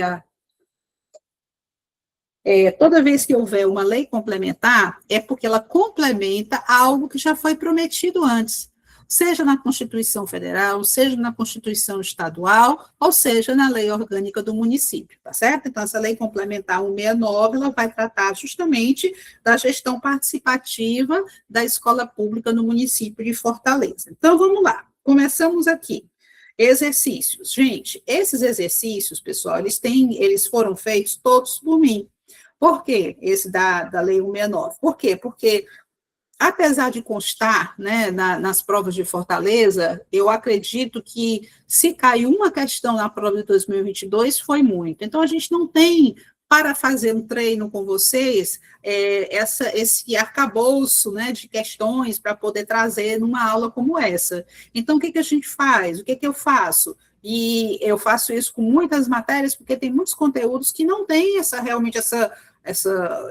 toda vez que houver uma lei complementar, é porque ela complementa algo que já foi prometido antes, seja na Constituição Federal, seja na Constituição Estadual, ou seja na lei orgânica do município, tá certo? Então, essa lei complementar 169, ela vai tratar justamente da gestão participativa da escola pública no município de Fortaleza. Então, vamos lá, começamos aqui. Exercícios. Gente, esses exercícios, pessoal, eles foram feitos todos por mim. Por quê? Esse da Lei 169. Por quê? Porque, apesar de constar, né, nas provas de Fortaleza, eu acredito que se caiu uma questão na prova de 2022, foi muito. Então, a gente não tem, para fazer um treino com vocês, esse arcabouço, né, de questões para poder trazer numa aula como essa. Então, o que a gente faz? O que eu faço? E eu faço isso com muitas matérias, porque tem muitos conteúdos que não têm realmente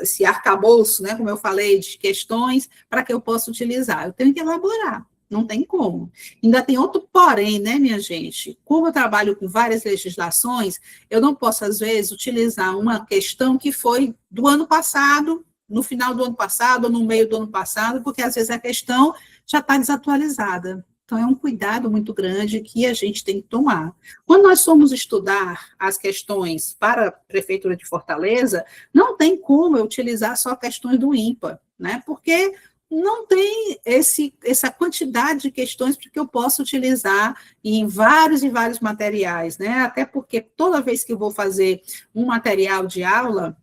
esse arcabouço, né, como eu falei, de questões para que eu possa utilizar. Eu tenho que elaborar, não tem como. Ainda tem outro porém, né, minha gente? Como eu trabalho com várias legislações, eu não posso, às vezes, utilizar uma questão que foi do ano passado, no final do ano passado, ou no meio do ano passado, porque, às vezes, a questão já está desatualizada. Então, é um cuidado muito grande que a gente tem que tomar. Quando nós formos estudar as questões para a Prefeitura de Fortaleza, não tem como eu utilizar só questões do INPA, né? Porque não tem essa quantidade de questões que eu posso utilizar em vários e vários materiais, né? Até porque toda vez que eu vou fazer um material de aula,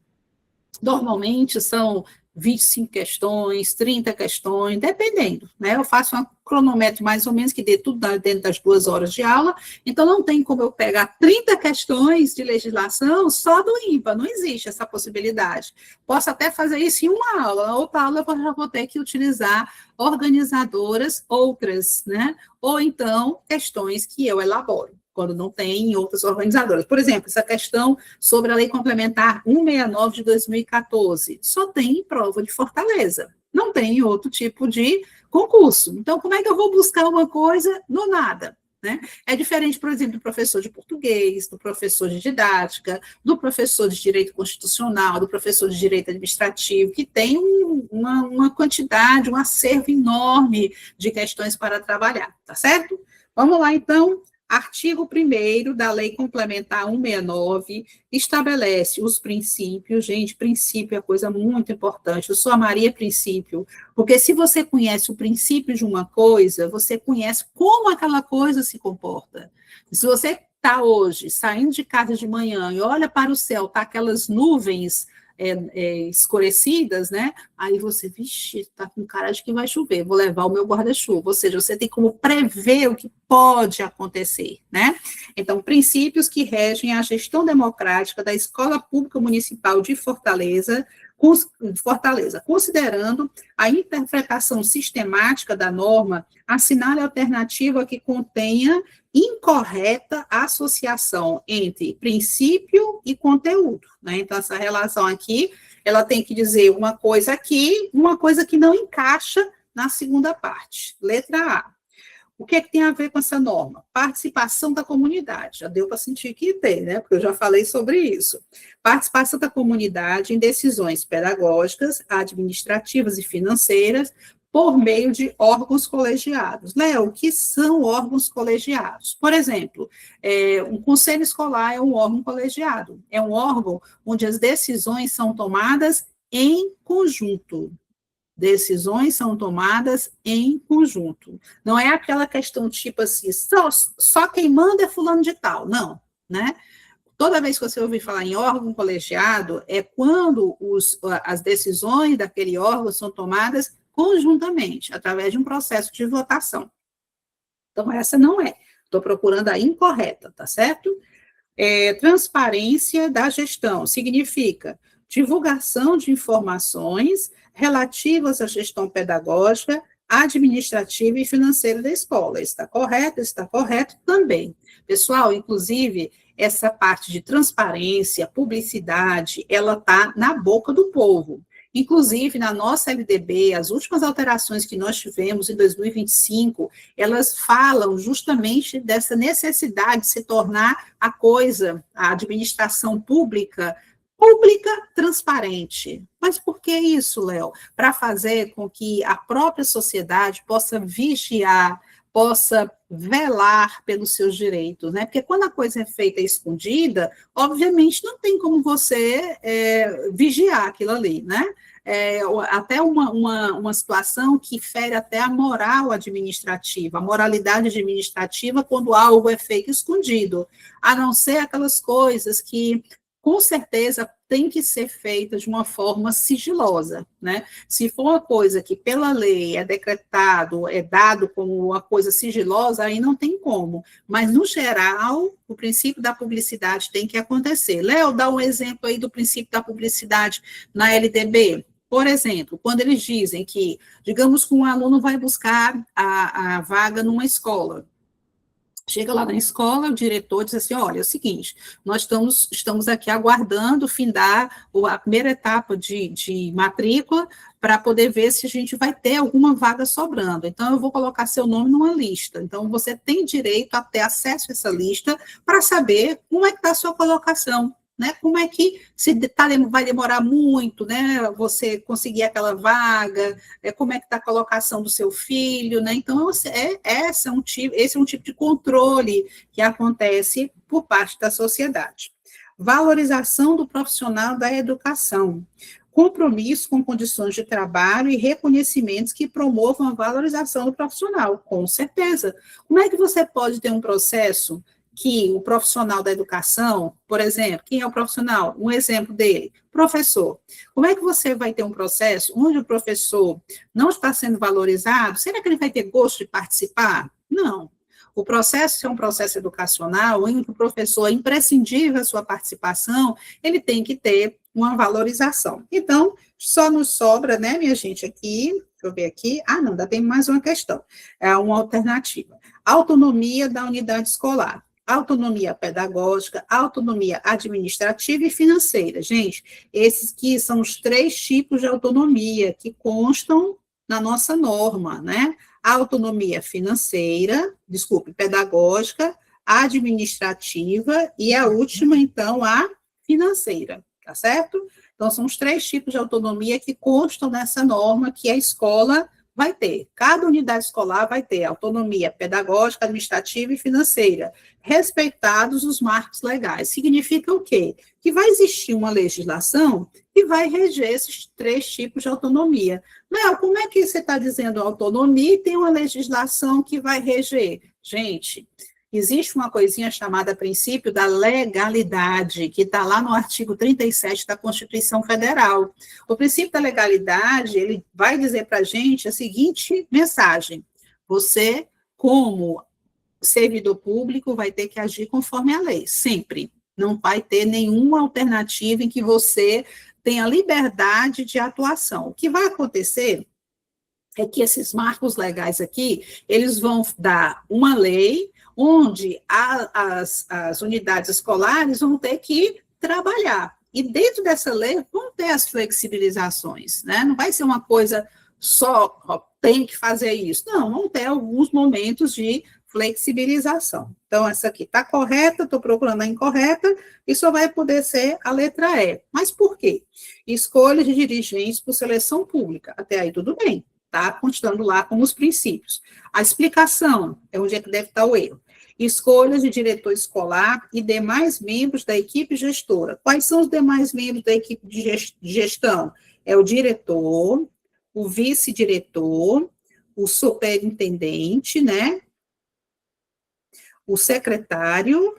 normalmente são 25 questões, 30 questões, dependendo, né? Eu faço um cronômetro mais ou menos que dê tudo dentro das 2 horas de aula, então não tem como eu pegar 30 questões de legislação só do INPA, não existe essa possibilidade. Posso até fazer isso em uma aula, na outra aula eu já vou ter que utilizar organizadoras outras, né? Ou então questões que eu elaboro, quando não tem em outras organizadoras. Por exemplo, essa questão sobre a Lei Complementar 169 de 2014, só tem em prova de Fortaleza, não tem em outro tipo de concurso. Então, como é que eu vou buscar uma coisa no nada? Né? É diferente, por exemplo, do professor de português, do professor de didática, do professor de direito constitucional, do professor de direito administrativo, que tem uma quantidade, um acervo enorme de questões para trabalhar, tá certo? Vamos lá, então. Artigo 1º da Lei Complementar 169 estabelece os princípios. Gente, princípio é coisa muito importante. Eu sou a Maria Princípio, porque se você conhece o princípio de uma coisa, você conhece como aquela coisa se comporta. Se você está hoje saindo de casa de manhã e olha para o céu, tá aquelas nuvens escurecidas, né? Aí você, vixe, tá com cara de que vai chover, vou levar o meu guarda-chuva. Ou seja, você tem como prever o que pode acontecer, né? Então, princípios que regem a gestão democrática da Escola Pública Municipal de Fortaleza, considerando a interpretação sistemática da norma, assinale a alternativa que contenha incorreta associação entre princípio e conteúdo, né? Então, essa relação aqui, ela tem que dizer uma coisa aqui, uma coisa que não encaixa na segunda parte. Letra A. O que é que tem a ver com essa norma? Participação da comunidade. Já deu para sentir que tem, né? Porque eu já falei sobre isso. Participação da comunidade em decisões pedagógicas, administrativas e financeiras, por meio de órgãos colegiados. Léo, o que são órgãos colegiados? Por exemplo, um conselho escolar é um órgão colegiado, é um órgão onde as decisões são tomadas em conjunto. Decisões são tomadas em conjunto. Não é aquela questão tipo assim, só quem manda é fulano de tal. Não, né? Toda vez que você ouvir falar em órgão colegiado, é quando as decisões daquele órgão são tomadas conjuntamente, através de um processo de votação. Então, essa não é. Estou procurando a incorreta, tá certo? Transparência da gestão significa divulgação de informações relativas à gestão pedagógica, administrativa e financeira da escola. Está correto? Está correto também. Pessoal, inclusive, essa parte de transparência, publicidade, ela está na boca do povo. Inclusive, na nossa LDB, as últimas alterações que nós tivemos em 2025, elas falam justamente dessa necessidade de se tornar a coisa, a administração pública, transparente. Mas por que isso, Léo? Para fazer com que a própria sociedade possa vigiar, possa velar pelos seus direitos, né? Porque quando a coisa é feita escondida, obviamente não tem como você vigiar aquilo ali, né? Até uma situação que fere até a moral administrativa, a moralidade administrativa, quando algo é feito escondido, a não ser aquelas coisas que, com certeza, tem que ser feita de uma forma sigilosa, né? Se for uma coisa que, pela lei, é decretado, é dado como uma coisa sigilosa, aí não tem como. Mas, no geral, o princípio da publicidade tem que acontecer. Léo, dá um exemplo aí do princípio da publicidade na LDB. Por exemplo, quando eles dizem que, digamos que um aluno vai buscar a vaga numa escola, chega lá na escola, o diretor diz assim, olha, é o seguinte, nós estamos aqui aguardando findar a primeira etapa de matrícula para poder ver se a gente vai ter alguma vaga sobrando. Então, eu vou colocar seu nome numa lista. Então, você tem direito a ter acesso a essa lista para saber como é que está a sua colocação. Né? Como é que vai demorar muito, né? Você conseguir aquela vaga, como é que está a colocação do seu filho, né? Então, esse é um tipo de controle que acontece por parte da sociedade. Valorização do profissional da educação. Compromisso com condições de trabalho e reconhecimentos que promovam a valorização do profissional, com certeza. Como é que você pode ter um processo que o profissional da educação, por exemplo, quem é o profissional? Um exemplo dele, professor. Como é que você vai ter um processo onde o professor não está sendo valorizado? Será que ele vai ter gosto de participar? Não. O processo é um processo educacional em que o professor é imprescindível a sua participação, ele tem que ter uma valorização. Então, só nos sobra, né, minha gente, aqui, deixa eu ver aqui, não, ainda tem mais uma questão, é uma alternativa. Autonomia da unidade escolar. Autonomia pedagógica, autonomia administrativa e financeira. Gente, esses que são os 3 tipos de autonomia que constam na nossa norma, né? A autonomia pedagógica, administrativa e a última, então, a financeira, tá certo? Então, são os 3 tipos de autonomia que constam nessa norma que a escola vai ter. Cada unidade escolar vai ter autonomia pedagógica, administrativa e financeira, respeitados os marcos legais. Significa o quê? Que vai existir uma legislação que vai reger esses 3 tipos de autonomia. Léo, como é que você está dizendo autonomia e tem uma legislação que vai reger? Gente, existe uma coisinha chamada princípio da legalidade, que está lá no artigo 37 da Constituição Federal. O princípio da legalidade, ele vai dizer para a gente a seguinte mensagem: você, como servidor público, vai ter que agir conforme a lei, sempre. Não vai ter nenhuma alternativa em que você tenha liberdade de atuação. O que vai acontecer é que esses marcos legais aqui, eles vão dar uma lei onde as unidades escolares vão ter que trabalhar. E dentro dessa lei vão ter as flexibilizações, né? Não vai ser uma coisa só, tem que fazer isso. Não, vão ter alguns momentos de flexibilização. Então, essa aqui está correta, estou procurando a incorreta, e só vai poder ser a letra E. Mas por quê? Escolha de dirigentes por seleção pública. Até aí tudo bem, tá? Constando lá como os princípios. A explicação é onde é que deve estar o erro. Escolha de diretor escolar e demais membros da equipe gestora. Quais são os demais membros da equipe de gestão? É o diretor, o vice-diretor, o superintendente, né? O secretário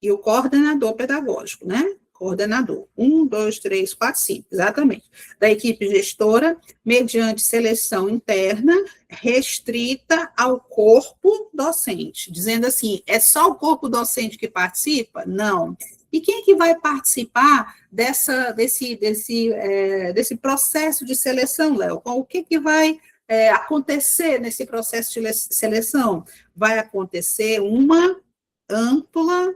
e o coordenador pedagógico, né? Coordenador. 1, 2, 3, 4, 5, exatamente. Da equipe gestora, mediante seleção interna, restrita ao corpo docente. Dizendo assim, é só o corpo docente que participa? Não. E quem é que vai participar desse processo de seleção, Léo? O que vai acontecer nesse processo de seleção? Vai acontecer uma ampla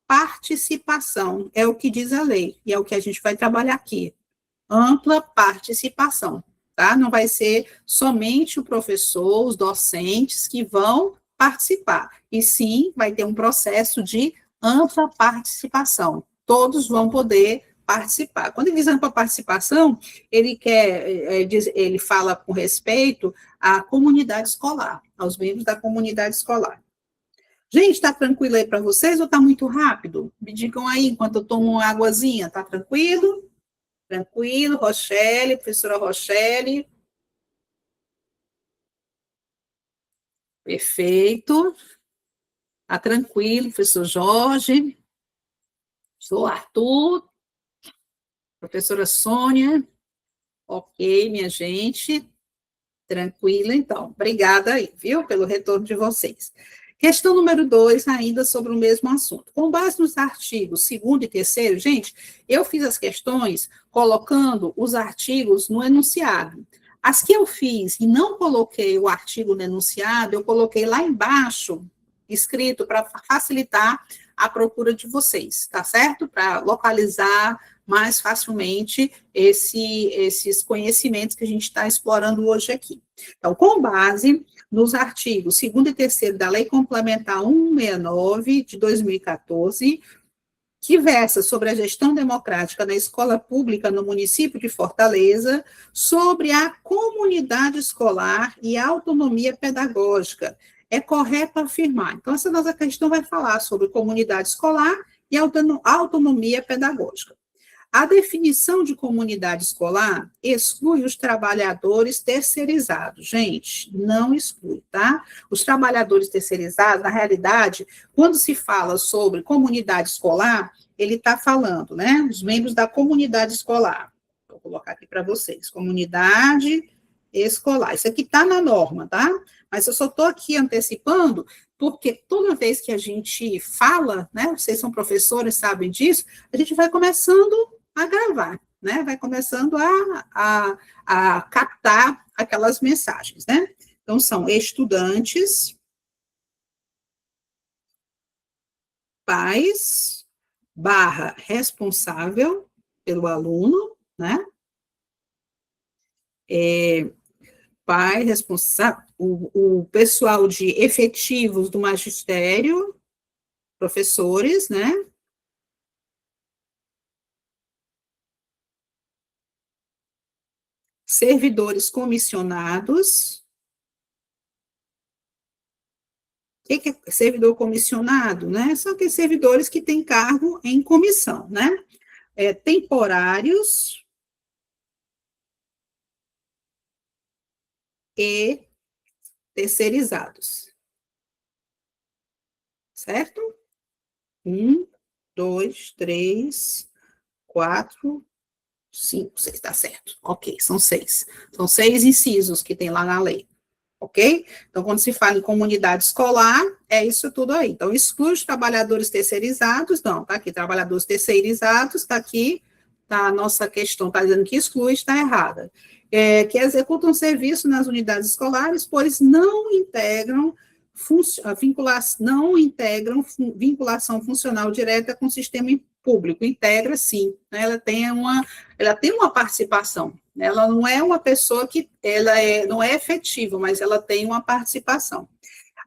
participação, é o que diz a lei, e é o que a gente vai trabalhar aqui. Ampla participação, tá? Não vai ser somente o professor, os docentes que vão participar, e sim vai ter um processo de ampla participação. Todos vão poder participar. Quando ele diz ampla participação, ele fala com respeito à comunidade escolar, aos membros da comunidade escolar. Gente, está tranquilo aí para vocês ou está muito rápido? Me digam aí, enquanto eu tomo uma águazinha, está tranquilo? Tranquilo, Rochelle, professora Rochelle. Perfeito. Está tranquilo, professor Jorge. Sou Arthur. Professora Sônia. Ok, minha gente. Tranquilo, então. Obrigada aí, viu, pelo retorno de vocês. Questão número 2, ainda sobre o mesmo assunto. Com base nos artigos 2º e 3º, gente, eu fiz as questões colocando os artigos no enunciado. As que eu fiz e não coloquei o artigo no enunciado, eu coloquei lá embaixo, escrito, para facilitar a procura de vocês, tá certo? Para localizar mais facilmente esses conhecimentos que a gente está explorando hoje aqui. Então, com base nos artigos 2º e 3º da Lei Complementar 169, de 2014, que versa sobre a gestão democrática da escola pública no município de Fortaleza, sobre a comunidade escolar e a autonomia pedagógica. É correto afirmar. Então, essa nossa questão vai falar sobre comunidade escolar e autonomia pedagógica. A definição de comunidade escolar exclui os trabalhadores terceirizados. Gente, não exclui, tá? Os trabalhadores terceirizados, na realidade, quando se fala sobre comunidade escolar, ele está falando, né? Os membros da comunidade escolar. Vou colocar aqui para vocês. Comunidade escolar. Isso aqui está na norma, tá? Mas eu só estou aqui antecipando, porque toda vez que a gente fala, né? Vocês são professores, sabem disso, a gente vai começando a gravar, né? Vai começando a captar aquelas mensagens, né? Então, são estudantes, pais, / responsável pelo aluno, né? Pai, responsável, o pessoal de efetivos do magistério, professores, né? Servidores comissionados. O que é servidor comissionado, né? São aqueles servidores que têm cargo em comissão, né? Temporários e terceirizados. Certo? 1, 2, 3, 4, 5, 6, tá certo. Ok, são 6. São 6 incisos que tem lá na lei. Ok? Então, quando se fala em comunidade escolar, é isso tudo aí. Então, exclui os trabalhadores terceirizados, não, tá aqui, trabalhadores terceirizados, tá aqui, tá a nossa questão, tá dizendo que exclui, está errada. Que executam serviço nas unidades escolares, pois não integram vinculação funcional direta com o sistema público. Integra, sim, né? Ela tem uma participação. Ela não é uma pessoa que não é efetiva, mas ela tem uma participação.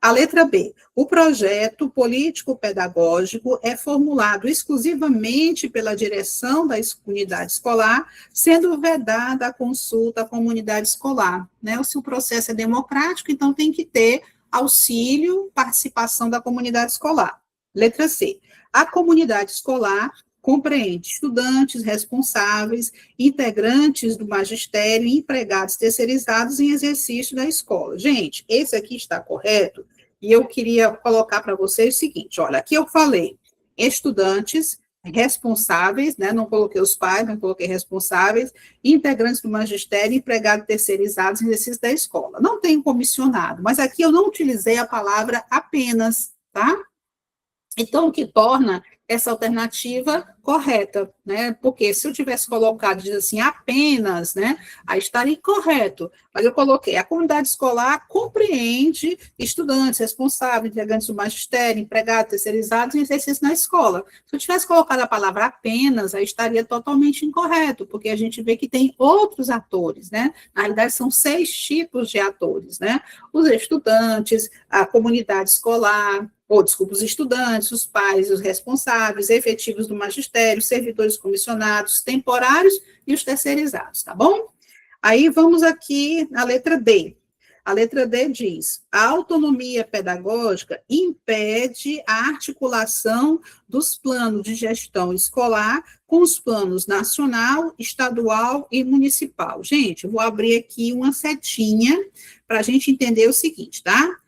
A letra B. O projeto político-pedagógico é formulado exclusivamente pela direção da unidade escolar, sendo vedada a consulta à comunidade escolar. Né? Se o processo é democrático, então tem que ter auxílio, participação da comunidade escolar. Letra C. A comunidade escolar compreende estudantes, responsáveis, integrantes do magistério e empregados terceirizados em exercício da escola. Gente, esse aqui está correto? E eu queria colocar para vocês o seguinte, olha, aqui eu falei estudantes, responsáveis, né, não coloquei os pais, não coloquei responsáveis, integrantes do magistério, empregados terceirizados em exercício da escola. Não tem comissionado, mas aqui eu não utilizei a palavra apenas, tá? Então, o que torna essa alternativa correta, né? Porque se eu tivesse colocado, diz assim, apenas, né? Aí estaria incorreto. Mas eu coloquei, a comunidade escolar compreende estudantes, responsáveis, integrantes do magistério, empregados, terceirizados em exercício na escola. Se eu tivesse colocado a palavra apenas, aí estaria totalmente incorreto, porque a gente vê que tem outros atores, né? Na realidade, são 6 tipos de atores, né? Os estudantes, a comunidade escolar, os estudantes, os pais, os responsáveis, efetivos do magistério, servidores comissionados, temporários e os terceirizados, tá bom? Aí vamos aqui na letra D. A letra D diz: a autonomia pedagógica impede a articulação dos planos de gestão escolar com os planos nacional, estadual e municipal. Gente, eu vou abrir aqui uma setinha para a gente entender o seguinte, tá?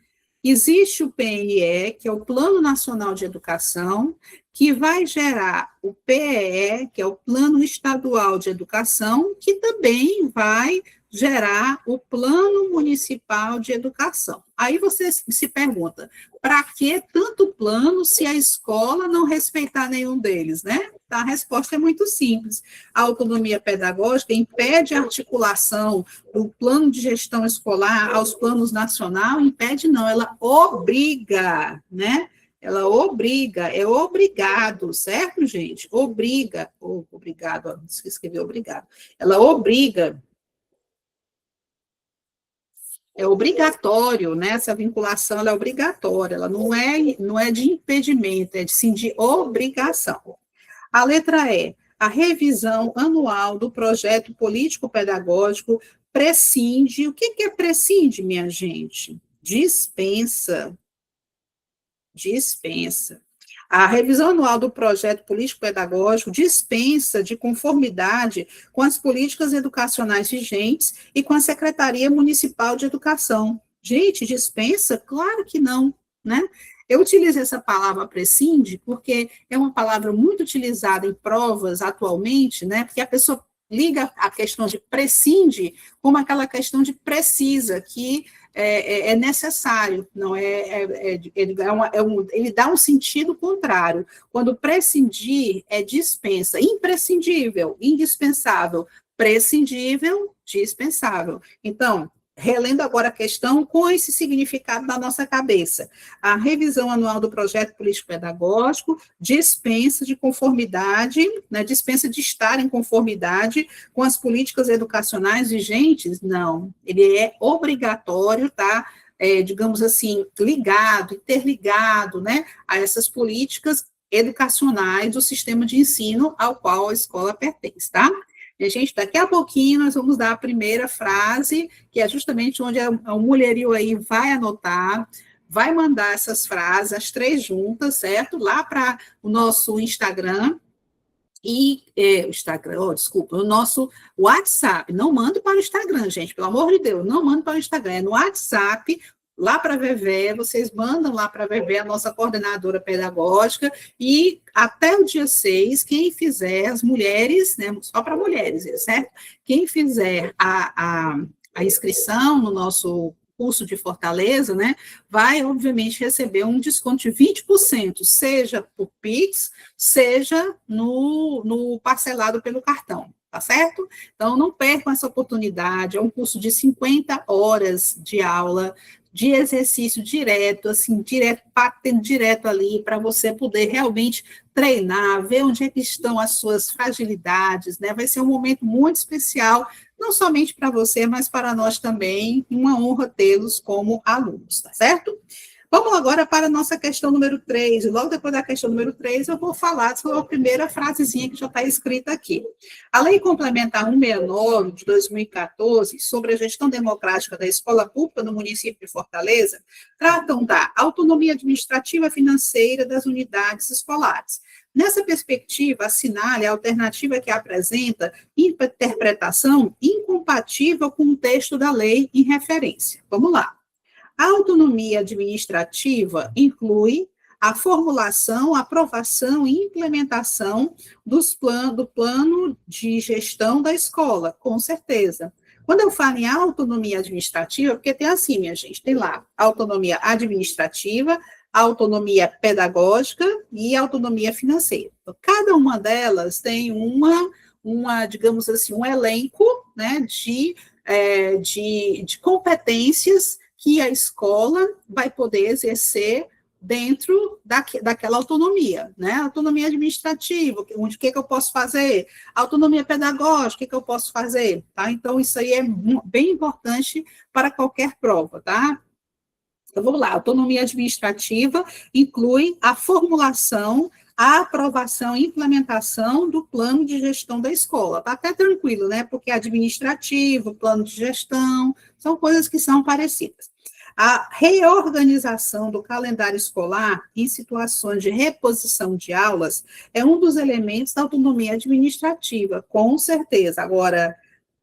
Existe o PNE, que é o Plano Nacional de Educação, que vai gerar o PEE, que é o Plano Estadual de Educação, que também vai gerar o Plano Municipal de Educação. Aí você se pergunta, para que tanto plano se a escola não respeitar nenhum deles, né? A resposta é muito simples. A autonomia pedagógica impede a articulação do plano de gestão escolar aos planos nacional, impede não, ela obriga, né? Ela obriga, é obrigado, certo, gente? Obriga, obrigado, escrevi obrigado. Ela obriga, é obrigatório, né? Essa vinculação ela é obrigatória, ela não é de impedimento, é sim de obrigação. A letra E, a revisão anual do projeto político-pedagógico prescinde. O que é prescinde, minha gente? Dispensa. Dispensa. A revisão anual do projeto político-pedagógico dispensa de conformidade com as políticas educacionais vigentes e com a Secretaria Municipal de Educação. Gente, dispensa? Claro que não, né? Eu utilizo essa palavra prescinde porque é uma palavra muito utilizada em provas atualmente, né? Porque a pessoa liga a questão de prescinde como aquela questão de precisa, que é necessário, não ele dá um sentido contrário. Quando prescindir é dispensa, imprescindível, indispensável, prescindível, dispensável. Então, relendo agora a questão com esse significado na nossa cabeça. A revisão anual do projeto político-pedagógico dispensa de conformidade, né, dispensa de estar em conformidade com as políticas educacionais vigentes? Não, ele é obrigatório, tá? Digamos assim, ligado, interligado, né, a essas políticas educacionais do sistema de ensino ao qual a escola pertence, tá? E, gente, daqui a pouquinho nós vamos dar a primeira frase, que é justamente onde o mulherio aí vai anotar, vai mandar essas frases, as 3 juntas, certo? Lá para o nosso Instagram, o nosso WhatsApp. Não manda para o Instagram, gente, pelo amor de Deus, não manda para o Instagram, é no WhatsApp, lá para a Vevé, vocês mandam lá para a Vevé, a nossa coordenadora pedagógica, e até o dia 6, quem fizer, as mulheres, né, só para mulheres, certo? Quem fizer a inscrição no nosso curso de Fortaleza, né, vai, obviamente, receber um desconto de 20%, seja por Pix, seja no parcelado pelo cartão, tá certo? Então, não percam essa oportunidade, é um curso de 50 horas de aula, de exercício direto, assim, batendo direto ali, para você poder realmente treinar, ver onde é que estão as suas fragilidades, né? Vai ser um momento muito especial, não somente para você, mas para nós também, uma honra tê-los como alunos, tá certo? Vamos agora para a nossa questão número 3, e logo depois da questão número 3, eu vou falar sobre a primeira frasezinha que já está escrita aqui. A Lei Complementar 169, de 2014, sobre a gestão democrática da escola pública no município de Fortaleza, tratam da autonomia administrativa financeira das unidades escolares, Nessa perspectiva, assinale a alternativa que apresenta interpretação incompatível com o texto da lei em referência. Vamos lá. A autonomia administrativa inclui a formulação, aprovação e implementação do plano de gestão da escola, com certeza. Quando eu falo em autonomia administrativa, porque tem assim, minha gente, tem lá autonomia administrativa, autonomia pedagógica e autonomia financeira. Então, cada uma delas tem digamos assim, um elenco, né, de competências que a escola vai poder exercer dentro daquela autonomia, né? Autonomia administrativa, o que eu posso fazer? Autonomia pedagógica, o que eu posso fazer? Tá? Então, isso aí é bem importante para qualquer prova, tá? Então, vamos lá, autonomia administrativa inclui a formulação, a aprovação e implementação do plano de gestão da escola. Tá até tranquilo, né? Porque administrativo, plano de gestão, são coisas que são parecidas. A reorganização do calendário escolar em situações de reposição de aulas é um dos elementos da autonomia administrativa, com certeza. Agora,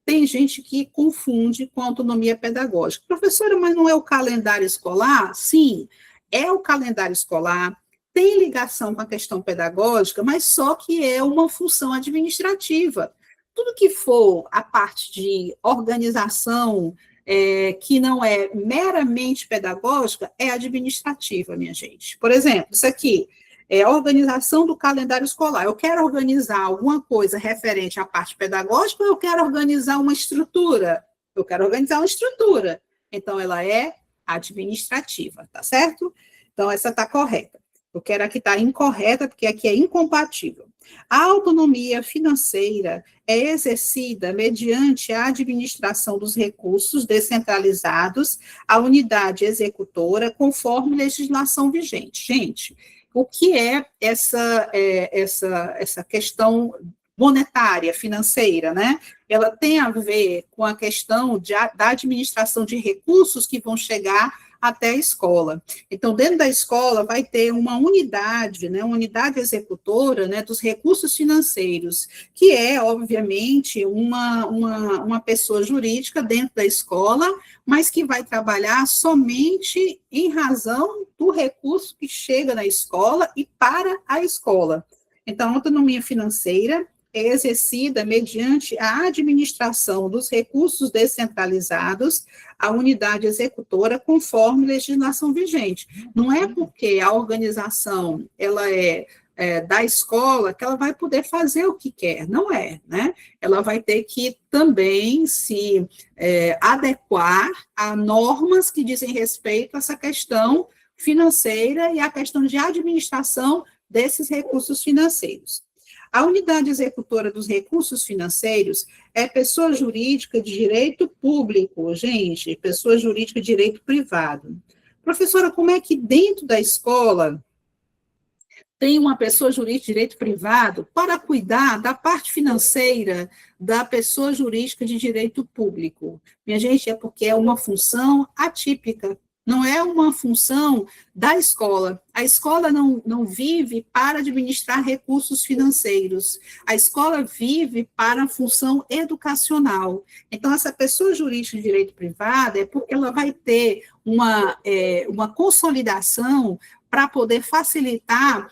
tem gente que confunde com autonomia pedagógica. Professora, mas não é o calendário escolar? Sim, é o calendário escolar, tem ligação com a questão pedagógica, mas só que é uma função administrativa. Tudo que for a parte de organização, que não é meramente pedagógica, é administrativa, minha gente. Por exemplo, isso aqui é a organização do calendário escolar. Eu quero organizar alguma coisa referente à parte pedagógica ou eu quero organizar uma estrutura? Eu quero organizar uma estrutura. Então, ela é administrativa, tá certo? Então, essa está correta. Eu quero aqui estar incorreta, porque aqui é incompatível. A autonomia financeira é exercida mediante a administração dos recursos descentralizados à unidade executora, conforme legislação vigente. Gente, o que é essa questão monetária, financeira, né? Ela tem a ver com a questão da administração de recursos que vão chegar até a escola. Então, dentro da escola vai ter uma unidade, né, uma unidade executora, né, dos recursos financeiros, que é, obviamente, uma pessoa jurídica dentro da escola, mas que vai trabalhar somente em razão do recurso que chega na escola e para a escola. Então, a autonomia financeira é exercida mediante a administração dos recursos descentralizados à unidade executora, conforme legislação vigente. Não é porque a organização ela é da escola que ela vai poder fazer o que quer, não é, né? Ela vai ter que também se adequar a normas que dizem respeito a essa questão financeira e a questão de administração desses recursos financeiros. A unidade executora dos recursos financeiros é pessoa jurídica de direito público, gente, pessoa jurídica de direito privado. Professora, como é que dentro da escola tem uma pessoa jurídica de direito privado para cuidar da parte financeira da pessoa jurídica de direito público? Minha gente, é porque é uma função atípica. Não é uma função da escola. A escola não vive para administrar recursos financeiros. A escola vive para a função educacional. Então, essa pessoa jurídica de direito privado é porque ela vai ter uma consolidação para poder facilitar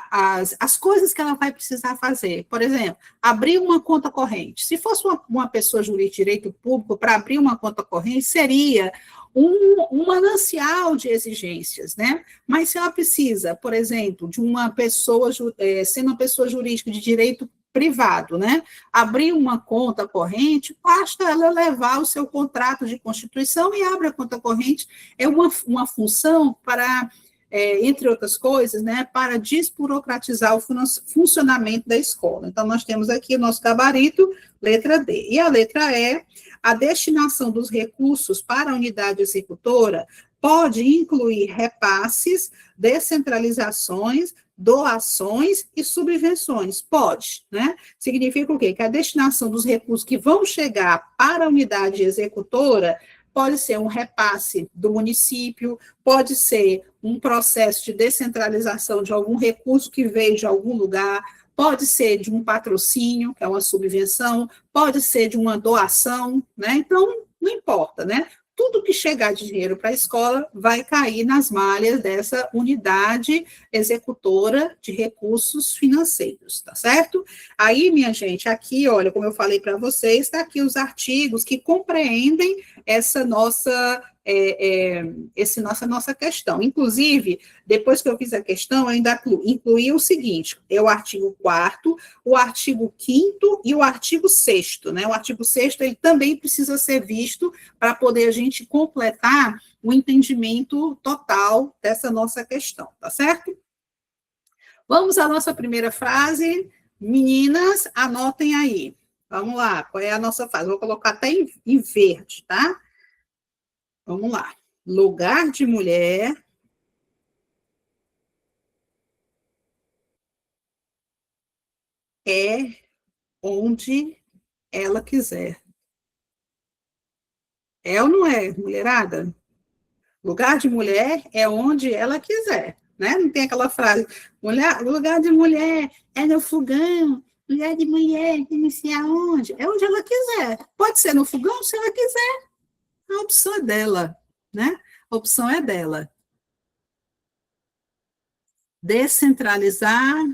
as coisas que ela vai precisar fazer. Por exemplo, abrir uma conta corrente. Se fosse uma pessoa jurídica de direito público, para abrir uma conta corrente, seria um manancial de exigências, né? Mas se ela precisa, por exemplo, de uma pessoa, sendo uma pessoa jurídica de direito privado, né? Abrir uma conta corrente, basta ela levar o seu contrato de constituição e abre a conta corrente. É uma função para, entre outras coisas, né, para desburocratizar o funcionamento da escola. Então, nós temos aqui o nosso gabarito, letra D. E a letra E, a destinação dos recursos para a unidade executora pode incluir repasses, descentralizações, doações e subvenções. Pode, né? Significa o quê? Que a destinação dos recursos que vão chegar para a unidade executora pode ser um repasse do município, pode ser um processo de descentralização de algum recurso que veio de algum lugar, pode ser de um patrocínio, que é uma subvenção, pode ser de uma doação, né? Então, não importa, né? Tudo que chegar de dinheiro para a escola vai cair nas malhas dessa unidade executora de recursos financeiros, tá certo? Aí, minha gente, aqui, olha, como eu falei para vocês, está aqui os artigos que compreendem essa nossa nossa questão. Inclusive, depois que eu fiz a questão, eu ainda incluí o seguinte, é o artigo 4º, o artigo 5º e o artigo 6º, né? O artigo 6º, ele também precisa ser visto para poder a gente completar o entendimento total dessa nossa questão, tá certo? Vamos à nossa primeira frase. Meninas, anotem aí. Vamos lá, qual é a nossa frase? Vou colocar até em verde, tá? Vamos lá. Lugar de mulher é onde ela quiser. É ou não é, mulherada? Lugar de mulher é onde ela quiser, né? Não tem aquela frase, lugar de mulher é no fogão, lugar de mulher é não sei aonde. É onde ela quiser. Pode ser no fogão, se ela quiser. A opção é dela, né? A opção é dela. Descentralizar,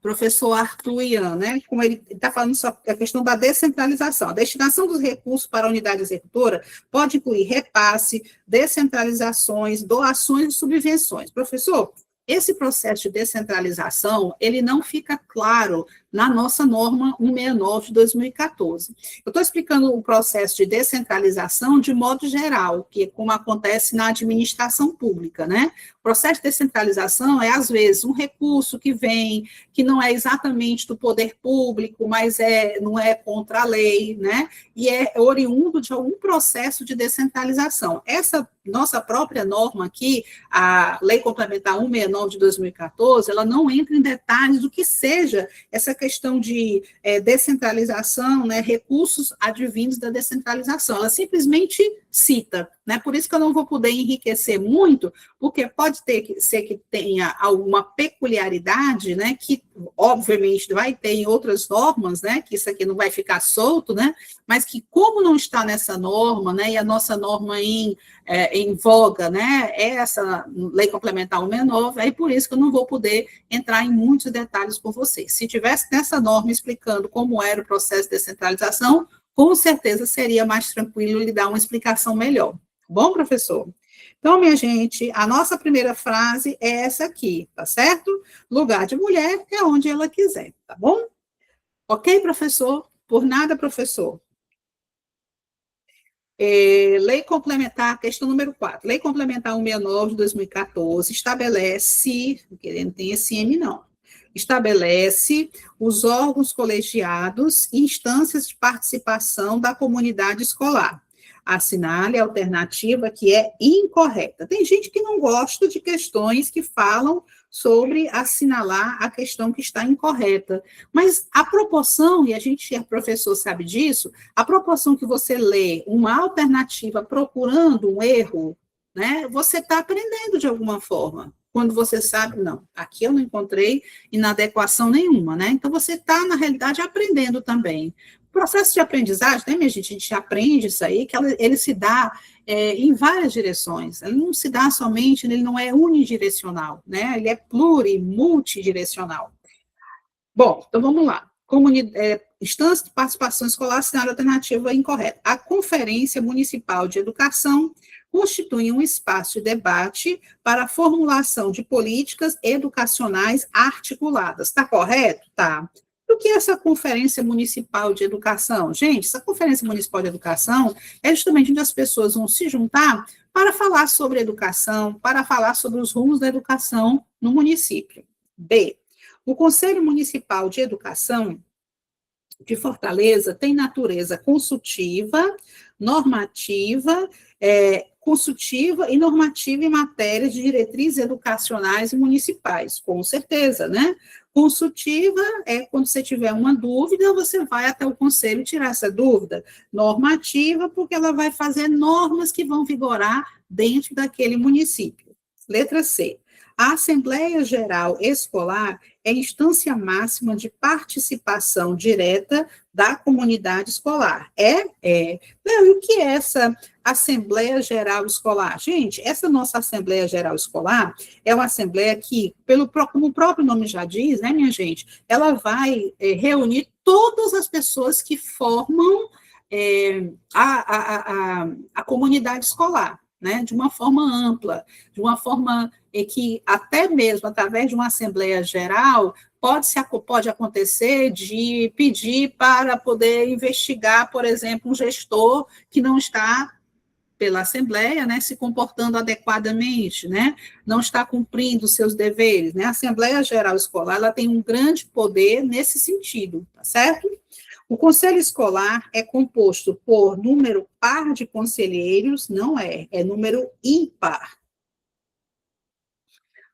professor Arthur Ian, né? Como ele está falando sobre a questão da descentralização. A destinação dos recursos para a unidade executora pode incluir repasse, descentralizações, doações e subvenções. Professor, esse processo de descentralização, ele não fica claro na nossa norma 169 de 2014. Eu estou explicando o processo de descentralização de modo geral, que é como acontece na administração pública, né? O processo de descentralização é, às vezes, um recurso que vem, que não é exatamente do poder público, mas não é contra a lei, né? E é oriundo de algum processo de descentralização. Essa nossa própria norma aqui, a Lei Complementar 169 de 2014, ela não entra em detalhes do que seja essa questão de descentralização, né, recursos advindos da descentralização. Ela simplesmente cita, né? Por isso que eu não vou poder enriquecer muito, porque pode ser que tenha alguma peculiaridade, né, que obviamente vai ter em outras normas, né, que isso aqui não vai ficar solto, né, mas que como não está nessa norma, né, e a nossa norma em voga, né, é essa Lei Complementar 169, aí por isso que eu não vou poder entrar em muitos detalhes com vocês. Se tivesse nessa norma explicando como era o processo de descentralização, com certeza seria mais tranquilo lhe dar uma explicação melhor. Bom, professor? Então, minha gente, a nossa primeira frase é essa aqui, tá certo? Lugar de mulher é onde ela quiser, tá bom? Ok, professor? Por nada, professor. Lei Complementar, questão número 4. Lei Complementar 169 de 2014 estabelece, porque não tem esse M, não, estabelece os órgãos colegiados e instâncias de participação da comunidade escolar. Assinale a alternativa que é incorreta. Tem gente que não gosta de questões que falam sobre assinalar a questão que está incorreta. Mas a proporção, e a gente é professor sabe disso, a proporção que você lê uma alternativa procurando um erro, né, você está aprendendo de alguma forma. Quando você sabe, não, aqui eu não encontrei inadequação nenhuma, né? Então, você está, na realidade, aprendendo também. O processo de aprendizagem, né, minha gente? A gente aprende isso aí, que ele se dá em várias direções. Ele não se dá somente, ele não é unidirecional, né? Ele é multidirecional. Bom, então vamos lá. Instância de participação escolar, assinada alternativa incorreta. A Conferência Municipal de Educação constitui um espaço de debate para a formulação de políticas educacionais articuladas. Está correto? Tá. O que é essa Conferência Municipal de Educação? Gente, essa Conferência Municipal de Educação é justamente onde as pessoas vão se juntar para falar sobre educação, para falar sobre os rumos da educação no município. B. O Conselho Municipal de Educação de Fortaleza tem natureza consultiva, normativa, consultiva e normativa em matéria de diretrizes educacionais e municipais, com certeza, né? Consultiva é quando você tiver uma dúvida, você vai até o conselho tirar essa dúvida. Normativa, porque ela vai fazer normas que vão vigorar dentro daquele município. Letra C. A Assembleia Geral Escolar é a instância máxima de participação direta da comunidade escolar. Não, e o que é essa Assembleia Geral Escolar? Gente, essa nossa Assembleia Geral Escolar é uma assembleia que, como o próprio nome já diz, né, minha gente, ela vai reunir todas as pessoas que formam a comunidade escolar, né, de uma forma ampla, de uma forma que até mesmo através de uma Assembleia Geral pode acontecer de pedir para poder investigar, por exemplo, um gestor que não está pela Assembleia, né, se comportando adequadamente, né, não está cumprindo seus deveres, né, a Assembleia Geral Escolar, ela tem um grande poder nesse sentido, tá certo? O Conselho Escolar é composto por número par de conselheiros, não é número ímpar,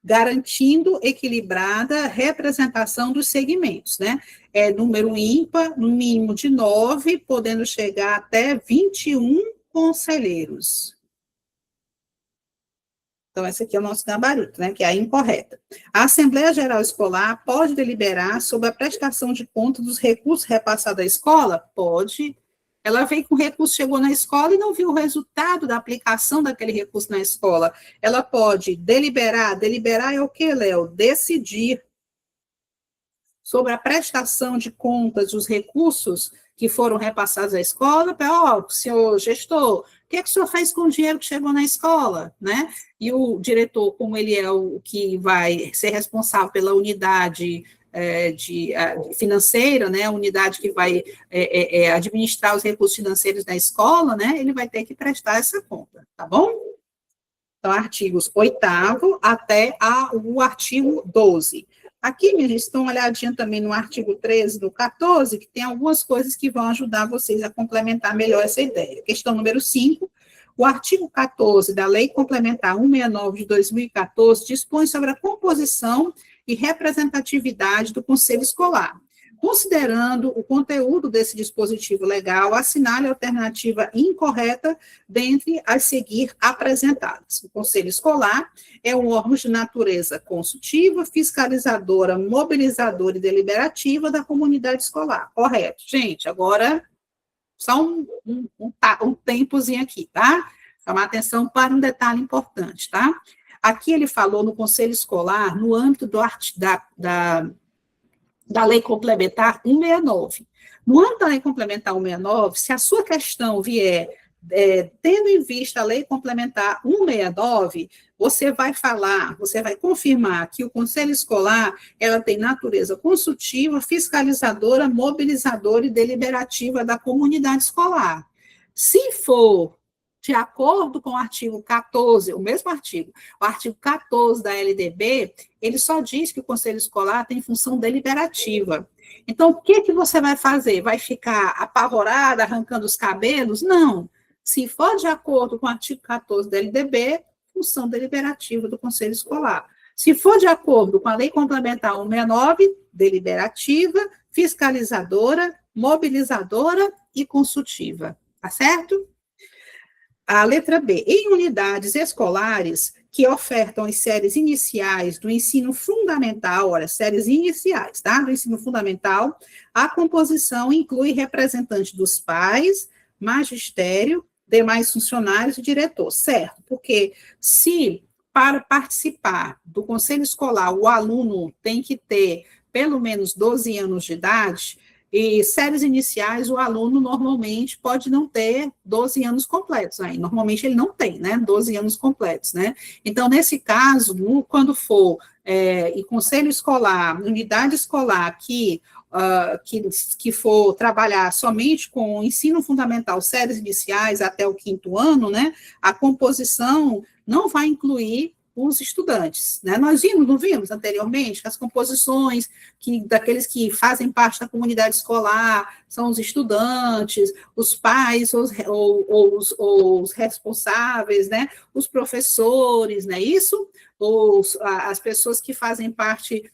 garantindo equilibrada representação dos segmentos, né? É número ímpar, no mínimo de 9, podendo chegar até 21 conselheiros. Então, esse aqui é o nosso gabarito, né, que é a incorreta. A Assembleia Geral Escolar pode deliberar sobre a prestação de contas dos recursos repassados à escola? Pode. Ela veio com recurso, chegou na escola e não viu o resultado da aplicação daquele recurso na escola. Ela pode deliberar. Deliberar é o que, Léo? Decidir sobre a prestação de contas dos recursos que foram repassados à escola. Senhor gestor, o que é que o senhor fez com o dinheiro que chegou na escola, né? E o diretor, como ele é o que vai ser responsável pela unidade financeira, né, a unidade que vai administrar os recursos financeiros da escola, né, ele vai ter que prestar essa conta, tá bom? Então, artigos 8º até o artigo 12. Aqui, minha gente, estão uma olhadinha também no artigo 13 do 14, que tem algumas coisas que vão ajudar vocês a complementar melhor essa ideia. Questão número 5. O artigo 14 da Lei Complementar 169 de 2014 dispõe sobre a composição e representatividade do Conselho Escolar. Considerando o conteúdo desse dispositivo legal, assinale a alternativa incorreta dentre as seguir apresentadas. O Conselho Escolar é um órgão de natureza consultiva, fiscalizadora, mobilizadora e deliberativa da comunidade escolar. Correto. Gente, agora só um tempozinho aqui, tá? Chamar atenção para um detalhe importante, tá? Aqui ele falou no Conselho Escolar, no âmbito da Lei Complementar 169. No âmbito da Lei Complementar 169, se a sua questão vier tendo em vista a Lei Complementar 169, você vai confirmar que o Conselho Escolar, ela tem natureza consultiva, fiscalizadora, mobilizadora e deliberativa da comunidade escolar. Se for de acordo com o artigo 14, o mesmo artigo, o artigo 14 da LDB, ele só diz que o Conselho Escolar tem função deliberativa. Então, o que você vai fazer? Vai ficar apavorada, arrancando os cabelos? Não. Se for de acordo com o artigo 14 da LDB, função deliberativa do Conselho Escolar. Se for de acordo com a Lei Complementar 169, deliberativa, fiscalizadora, mobilizadora e consultiva. Tá certo? A letra B, em unidades escolares que ofertam as séries iniciais do ensino fundamental, olha, séries iniciais, tá? Do ensino fundamental, a composição inclui representantes dos pais, magistério, demais funcionários e diretor, certo? Porque se para participar do conselho escolar o aluno tem que ter pelo menos 12 anos de idade, e séries iniciais, o aluno normalmente pode não ter 12 anos completos, aí normalmente ele não tem, né, 12 anos completos, né, então nesse caso, quando for em conselho escolar, unidade escolar que for trabalhar somente com o ensino fundamental, séries iniciais até o 5º ano, né, a composição não vai incluir os estudantes, né? Nós não vimos anteriormente as composições daqueles que fazem parte da comunidade escolar, são os estudantes, os pais ou os responsáveis, né? Os professores, não é isso? As pessoas que fazem parte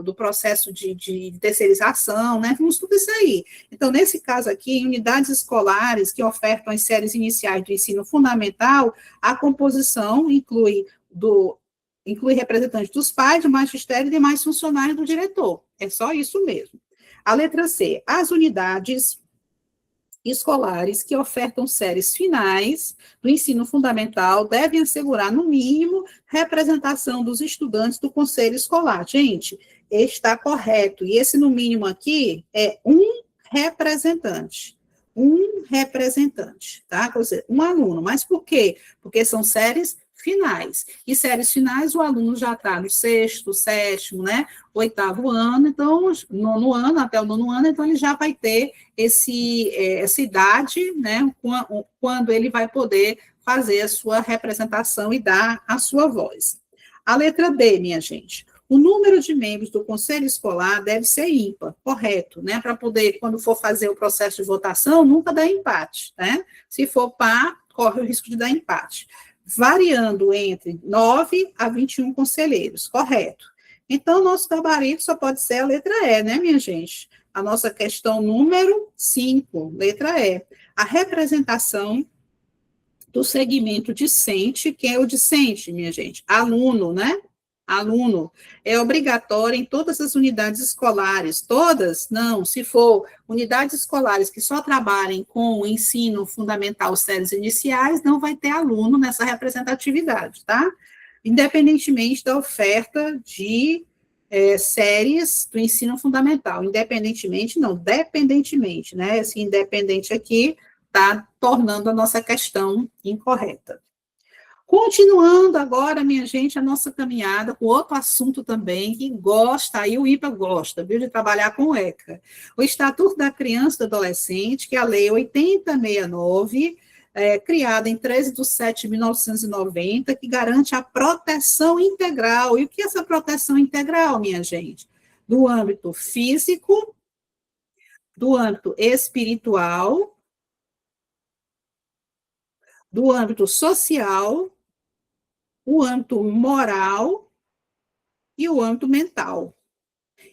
do processo de terceirização, né? Vimos tudo isso aí. Então, nesse caso aqui, em unidades escolares que ofertam as séries iniciais do ensino fundamental, a composição inclui representantes dos pais, do magistério e demais funcionários do diretor. É só isso mesmo. A letra C, as unidades escolares que ofertam séries finais do ensino fundamental devem assegurar, no mínimo, representação dos estudantes do conselho escolar. Gente, está correto. E esse, no mínimo, aqui é um representante. Um representante, tá? Quer dizer, um aluno. Mas por quê? Porque são séries finais. E séries finais, o aluno já está no sexto, sétimo, né? Oitavo ano, então, nono ano, até o nono ano, então ele já vai ter essa idade, né? Quando ele vai poder fazer a sua representação e dar a sua voz. A letra D, minha gente. O número de membros do conselho escolar deve ser ímpar, correto, né? Para poder, quando for fazer o processo de votação, nunca dar empate, né? Se for par, corre o risco de dar empate. Variando entre 9 a 21 conselheiros, correto. Então, nosso gabarito só pode ser a letra E, né, minha gente? A nossa questão número 5, letra E. A representação do segmento discente, quem é o discente, minha gente? Aluno, né? Aluno. É obrigatório em todas as unidades escolares. Todas? Não. Se for unidades escolares que só trabalhem com o ensino fundamental, séries iniciais, não vai ter aluno nessa representatividade, tá? Independentemente da oferta de séries do ensino fundamental. Independentemente, não, dependentemente, né? Esse independente aqui está tornando a nossa questão incorreta. Continuando agora, minha gente, a nossa caminhada com outro assunto também que gosta, aí o IPA gosta, viu, de trabalhar com o ECA. O Estatuto da Criança e do Adolescente, que é a Lei 8069, criada em 13 de setembro de 1990, que garante a proteção integral. E o que é essa proteção integral, minha gente? Do âmbito físico, do âmbito espiritual, do âmbito social, o âmbito moral e o âmbito mental.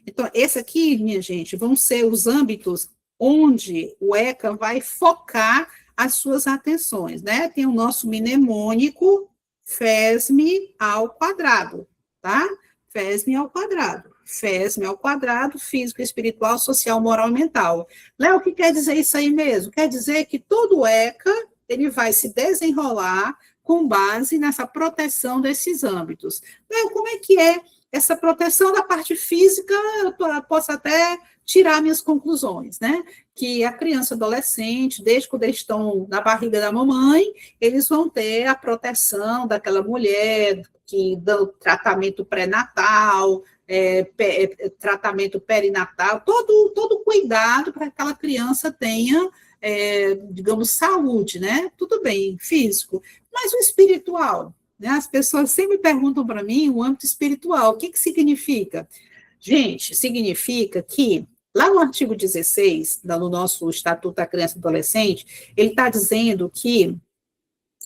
Então, esse aqui, minha gente, vão ser os âmbitos onde o ECA vai focar as suas atenções, né? Tem o nosso mnemônico FESM ao quadrado, tá? FESM ao quadrado. FESM ao quadrado, físico, espiritual, social, moral e mental. Léo, o que quer dizer isso aí mesmo? Quer dizer que todo ECA, ele vai se desenrolar com base nessa proteção desses âmbitos. Léo, como é que é essa proteção da parte física? Eu posso até tirar minhas conclusões, né? Que a criança e adolescente, desde quando eles estão na barriga da mamãe, eles vão ter a proteção daquela mulher que dá o tratamento pré-natal, tratamento perinatal, todo cuidado para que aquela criança tenha, digamos, saúde, né? Tudo bem, físico, mas o espiritual, né? As pessoas sempre perguntam para mim o âmbito espiritual, o que significa? Gente, significa que, lá no artigo 16, no nosso Estatuto da Criança e do Adolescente, ele está dizendo que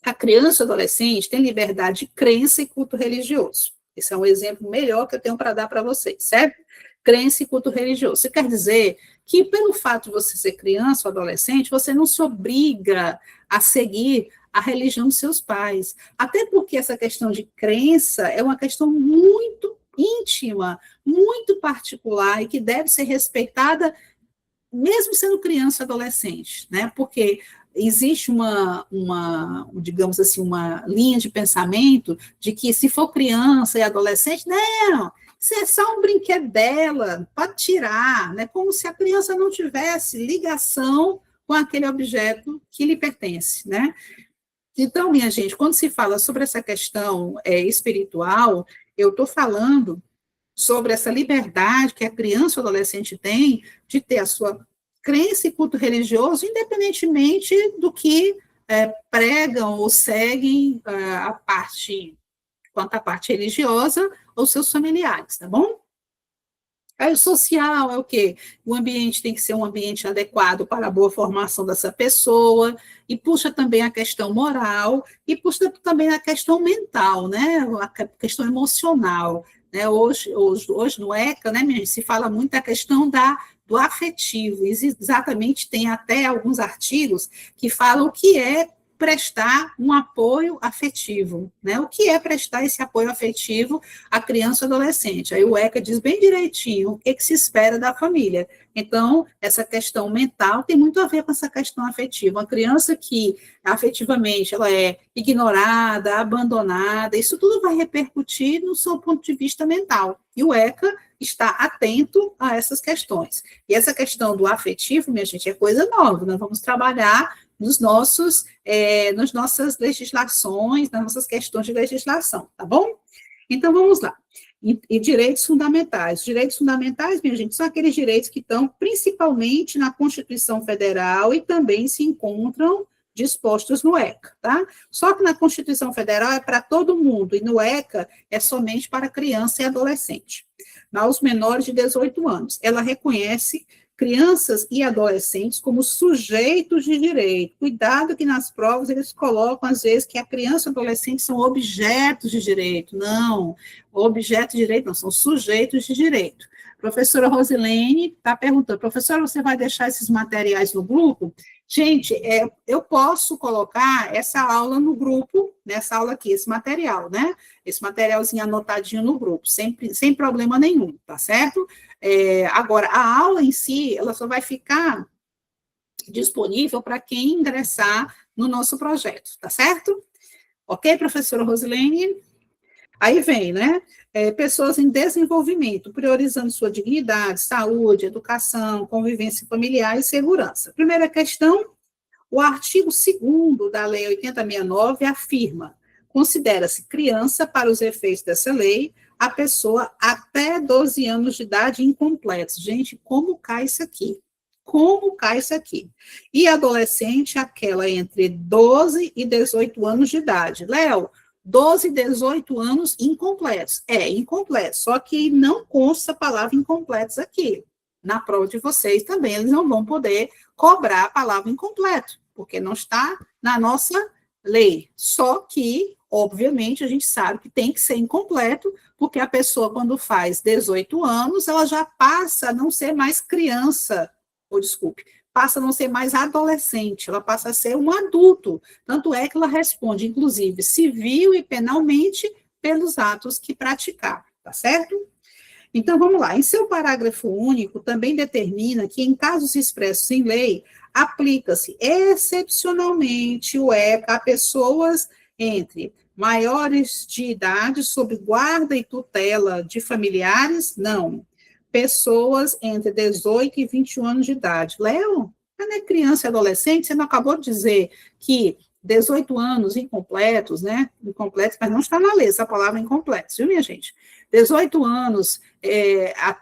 a criança e o adolescente tem liberdade de crença e culto religioso. Esse é um exemplo melhor que eu tenho para dar para vocês, certo? Crença e culto religioso. Isso quer dizer que, pelo fato de você ser criança ou adolescente, você não se obriga a seguir a religião dos seus pais. Até porque essa questão de crença é uma questão muito íntima, muito particular e que deve ser respeitada mesmo sendo criança e adolescente, né? Porque existe digamos assim, uma linha de pensamento de que se for criança e adolescente, não, isso é só um brinquedo dela, pode tirar, né? Como se a criança não tivesse ligação com aquele objeto que lhe pertence, né? Então, minha gente, quando se fala sobre essa questão espiritual, eu estou falando sobre essa liberdade que a criança ou adolescente tem de ter a sua crença e culto religioso, independentemente do que pregam ou seguem a parte quanto à parte religiosa ou seus familiares, tá bom? Aí o social é o quê? O ambiente tem que ser um ambiente adequado para a boa formação dessa pessoa, e puxa também a questão moral, e puxa também a questão mental, né? A questão emocional. Né? Hoje no ECA, né, minha gente, se fala muito da questão do afetivo. Exatamente, tem até alguns artigos que falam o que é prestar um apoio afetivo, né? O que é prestar esse apoio afetivo à criança e adolescente? Aí o ECA diz bem direitinho o que se espera da família. Então, essa questão mental tem muito a ver com essa questão afetiva. Uma criança que afetivamente ela é ignorada, abandonada, isso tudo vai repercutir no seu ponto de vista mental. E o ECA está atento a essas questões. E essa questão do afetivo, minha gente, é coisa nova. Nós vamos trabalhar nas nossas legislações, nas nossas questões de legislação, tá bom? Então, vamos lá. E direitos fundamentais. Direitos fundamentais, minha gente, são aqueles direitos que estão principalmente na Constituição Federal e também se encontram dispostos no ECA, tá? Só que na Constituição Federal é para todo mundo, e no ECA é somente para criança e adolescente. Aos menores de 18 anos. Ela reconhece crianças e adolescentes como sujeitos de direito. Cuidado que nas provas eles colocam, às vezes, que a criança e o adolescente são objetos de direito. Não, objeto de direito não, são sujeitos de direito. Professora Rosilene está perguntando, professora, você vai deixar esses materiais no grupo? Gente, eu posso colocar essa aula no grupo, nessa aula aqui, esse material, né? Esse materialzinho anotadinho no grupo, sem problema nenhum, tá certo? Agora, a aula em si, ela só vai ficar disponível para quem ingressar no nosso projeto, tá certo? Ok, professora Rosilene? Aí vem, né? Pessoas em desenvolvimento, priorizando sua dignidade, saúde, educação, convivência familiar e segurança. Primeira questão, o artigo 2º da Lei 8069 afirma: considera-se criança, para os efeitos dessa lei, a pessoa até 12 anos de idade incompletos. Gente, como cai isso aqui? Como cai isso aqui? E adolescente, aquela entre 12 e 18 anos de idade. Léo, 12 e 18 anos incompletos. Incompleto, só que não consta a palavra incompletos aqui. Na prova de vocês também, eles não vão poder cobrar a palavra incompleto, porque não está na nossa lei. Só que, obviamente, a gente sabe que tem que ser incompleto, porque a pessoa, quando faz 18 anos, ela já passa a não ser mais criança, passa a não ser mais adolescente, ela passa a ser um adulto. Tanto é que ela responde, inclusive, civil e penalmente, pelos atos que praticar, tá certo? Então, vamos lá. Em seu parágrafo único, também determina que, em casos expressos em lei, aplica-se excepcionalmente o ECA a pessoas entre maiores de idade sob guarda e tutela de familiares, não. Pessoas entre 18 e 21 anos de idade. Léo, não é criança e adolescente? Você não acabou de dizer que 18 anos incompletos, né? Incompletos, mas não está na lei essa palavra incompletos, viu, minha gente? 18 anos,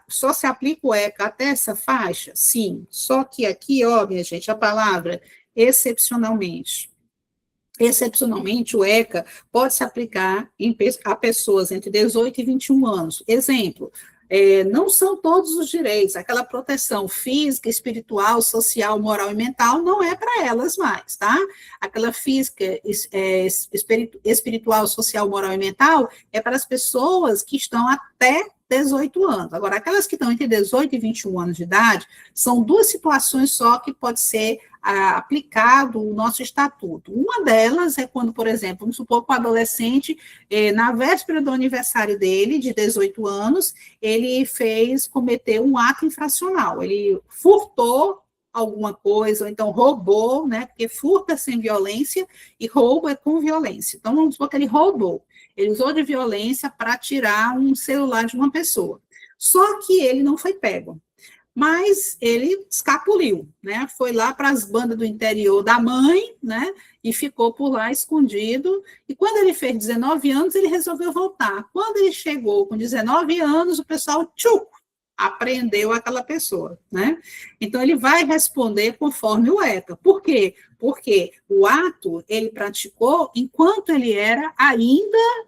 só se aplica o ECA até essa faixa? Sim. Só que aqui, ó, minha gente, a palavra excepcionalmente. Excepcionalmente, o ECA pode se aplicar a pessoas entre 18 e 21 anos. Exemplo, não são todos os direitos, aquela proteção física, espiritual, social, moral e mental não é para elas mais, tá? Aquela física, espiritual, social, moral e mental é para as pessoas que estão até 18 anos. Agora, aquelas que estão entre 18 e 21 anos de idade, são duas situações só que pode ser aplicado o nosso estatuto. Uma delas é quando, por exemplo, vamos supor que o adolescente, na véspera do aniversário dele, de 18 anos, ele cometeu um ato infracional, ele furtou alguma coisa, ou então roubou, né, porque furto é sem violência e roubo é com violência. Então, vamos supor que ele roubou, ele usou de violência para tirar um celular de uma pessoa. Só que ele não foi pego, mas ele escapuliu, né? Foi lá para as bandas do interior da mãe, né? E ficou por lá escondido. E quando ele fez 19 anos, ele resolveu voltar. Quando ele chegou com 19 anos, o pessoal, apreendeu aquela pessoa, né? Então, ele vai responder conforme o ECA. Por quê? Porque o ato ele praticou enquanto ele era ainda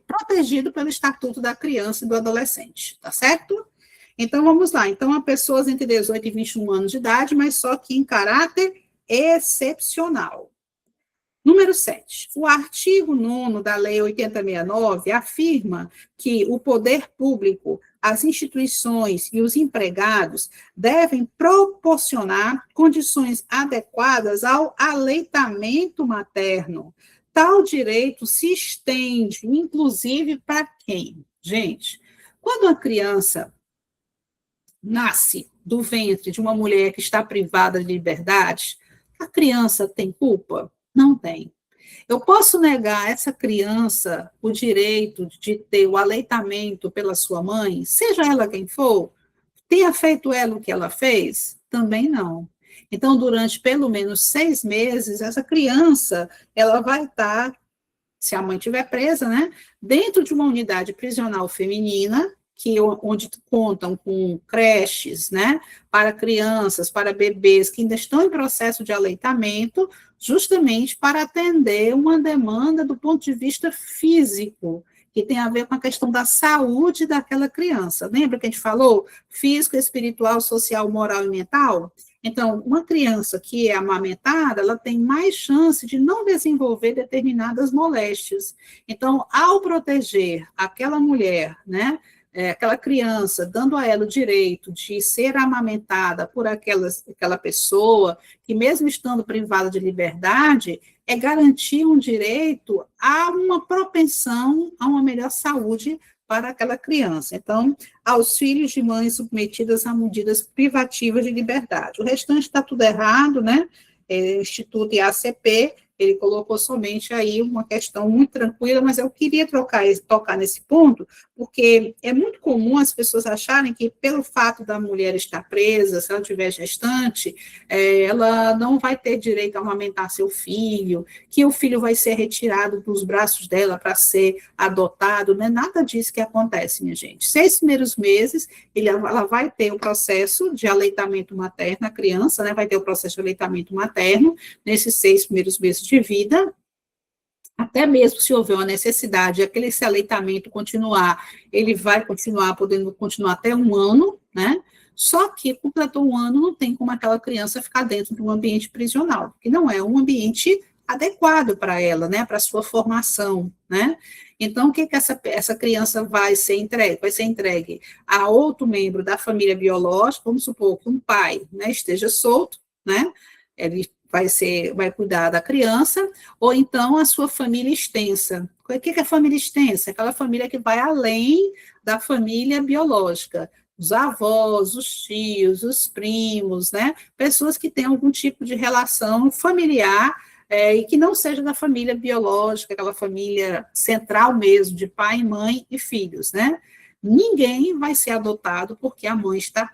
protegido pelo Estatuto da Criança e do Adolescente, tá certo? Então, vamos lá. Então, há pessoas entre 18 e 21 anos de idade, mas só que em caráter excepcional. Número 7. O artigo 9º da Lei 8069 afirma que o poder público, as instituições e os empregados devem proporcionar condições adequadas ao aleitamento materno. Tal direito se estende, inclusive, para quem? Gente, quando a criança nasce do ventre de uma mulher que está privada de liberdade, a criança tem culpa? Não tem. Eu posso negar a essa criança o direito de ter o aleitamento pela sua mãe, seja ela quem for? Tenha feito ela o que ela fez? Também não. Então, durante pelo menos 6 meses, essa criança, ela vai estar, se a mãe estiver presa, né, dentro de uma unidade prisional feminina, onde contam com creches, né, para crianças, para bebês que ainda estão em processo de aleitamento, justamente para atender uma demanda do ponto de vista físico, que tem a ver com a questão da saúde daquela criança. Lembra que a gente falou? Físico, espiritual, social, moral e mental? Então, uma criança que é amamentada, ela tem mais chance de não desenvolver determinadas moléstias. Então, ao proteger aquela mulher, né, aquela criança, dando a ela o direito de ser amamentada por aquela pessoa, que mesmo estando privada de liberdade, é garantir um direito a uma propensão a uma melhor saúde para aquela criança. Então, aos filhos de mães submetidas a medidas privativas de liberdade. O restante está tudo errado, né? Instituto e ACP, ele colocou somente aí uma questão muito tranquila, mas eu queria tocar nesse ponto, porque é muito comum as pessoas acharem que, pelo fato da mulher estar presa, se ela tiver gestante, ela não vai ter direito a amamentar seu filho, que o filho vai ser retirado dos braços dela para ser adotado, não é nada disso que acontece, minha gente. 6 primeiros meses, ela vai ter o processo de aleitamento materno, a criança, né, vai ter o processo de aleitamento materno, nesses 6 primeiros meses de vida, até mesmo se houver uma necessidade, aquele aleitamento continuar, ele vai continuar, podendo continuar até 1 ano, né? Só que completou 1 ano, não tem como aquela criança ficar dentro de um ambiente prisional, porque não é um ambiente adequado para ela, né? Para a sua formação, né? Então, o que essa criança vai ser entregue? Vai ser entregue a outro membro da família biológica, vamos supor que um pai, né, esteja solto, né? Ele vai cuidar da criança, ou então a sua família extensa. O que é família extensa? Aquela família que vai além da família biológica. Os avós, os tios, os primos, né? Pessoas que têm algum tipo de relação familiar e que não seja da família biológica, aquela família central mesmo, de pai, mãe e filhos, né? Ninguém vai ser adotado porque a mãe está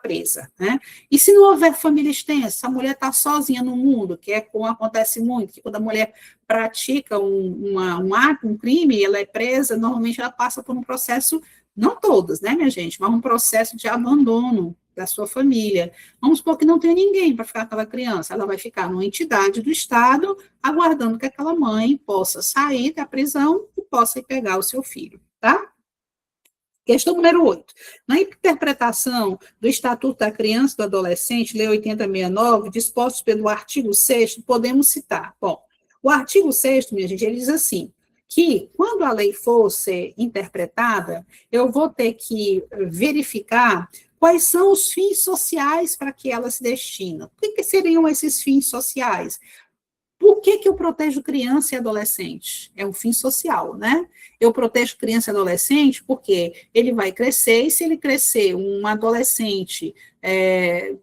presa, né? E se não houver família extensa, a mulher está sozinha no mundo, que é como acontece muito, que quando a mulher pratica um ato, um crime, ela é presa, normalmente ela passa por um processo, não todas, né, minha gente, mas um processo de abandono da sua família. Vamos supor que não tem ninguém para ficar com aquela criança, ela vai ficar numa entidade do Estado, aguardando que aquela mãe possa sair da prisão e possa ir pegar o seu filho, tá? Questão número 8. Na interpretação do Estatuto da Criança e do Adolescente, Lei 8069, dispostos pelo artigo 6º, podemos citar. Bom, o artigo 6º, minha gente, ele diz assim, que quando a lei for ser interpretada, eu vou ter que verificar quais são os fins sociais para que ela se destina. O que seriam esses fins sociais? Por que eu protejo criança e adolescente? É um fim social, né? Eu protejo criança e adolescente porque ele vai crescer, e se ele crescer um adolescente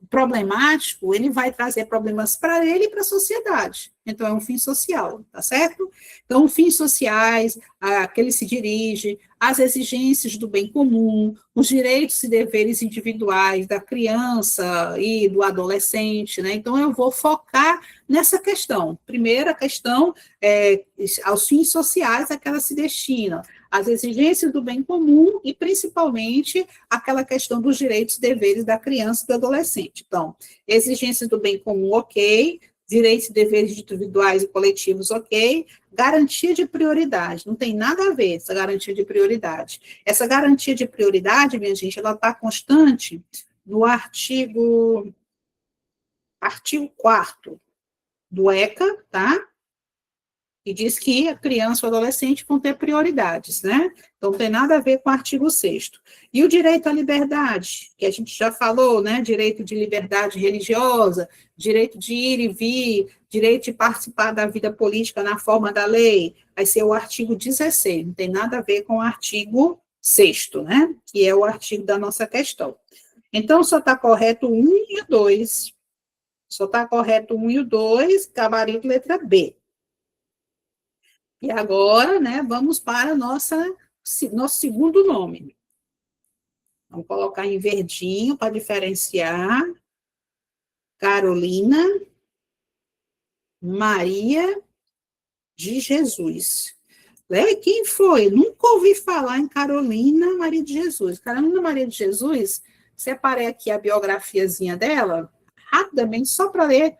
problemático, ele vai trazer problemas para ele e para a sociedade. Então, é um fim social, tá certo? Então, fins sociais, a que ele se dirige, as exigências do bem comum, os direitos e deveres individuais da criança e do adolescente, né? Então, eu vou focar nessa questão. Primeira questão aos fins sociais a que ela se destina, as exigências do bem comum e, principalmente, aquela questão dos direitos e deveres da criança e do adolescente. Então, exigências do bem comum, ok, direitos e deveres individuais e coletivos, ok. Garantia de prioridade, não tem nada a ver essa garantia de prioridade. Essa garantia de prioridade, minha gente, ela está constante no artigo 4º do ECA, tá? E diz que a criança ou adolescente vão ter prioridades, né? Então, não tem nada a ver com o artigo 6º. E o direito à liberdade, que a gente já falou, né? Direito de liberdade religiosa, direito de ir e vir, direito de participar da vida política na forma da lei, vai ser o artigo 16, não tem nada a ver com o artigo 6º, né? Que é o artigo da nossa questão. Então, só está correto o 1 e o 2. Só está correto o 1 e o 2, gabarito letra B. E agora, né, vamos para nosso segundo nome. Vamos colocar em verdinho para diferenciar. Carolina Maria de Jesus. Quem foi? Nunca ouvi falar em Carolina Maria de Jesus. Carolina Maria de Jesus, separei aqui a biografiazinha dela, rapidamente, só para ler.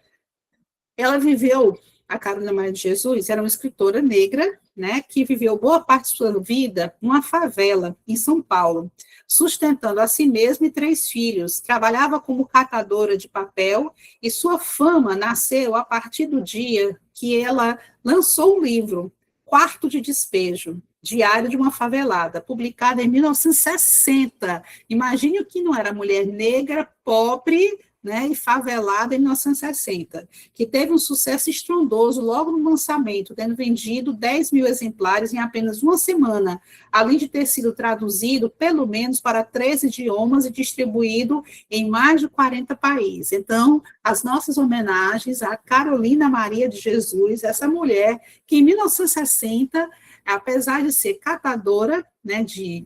Ela viveu, a Carolina Maria de Jesus, era uma escritora negra, né, que viveu boa parte de sua vida numa favela, em São Paulo, sustentando a si mesma e 3 filhos. Trabalhava como catadora de papel e sua fama nasceu a partir do dia que ela lançou o livro Quarto de Despejo, Diário de uma Favelada, publicado em 1960. Imagine o que não era mulher negra, pobre, né, e favelada em 1960, que teve um sucesso estrondoso logo no lançamento, tendo vendido 10 mil exemplares em apenas uma semana, além de ter sido traduzido pelo menos para 13 idiomas e distribuído em mais de 40 países. Então, as nossas homenagens a Carolina Maria de Jesus, essa mulher que em 1960, apesar de ser catadora, né, de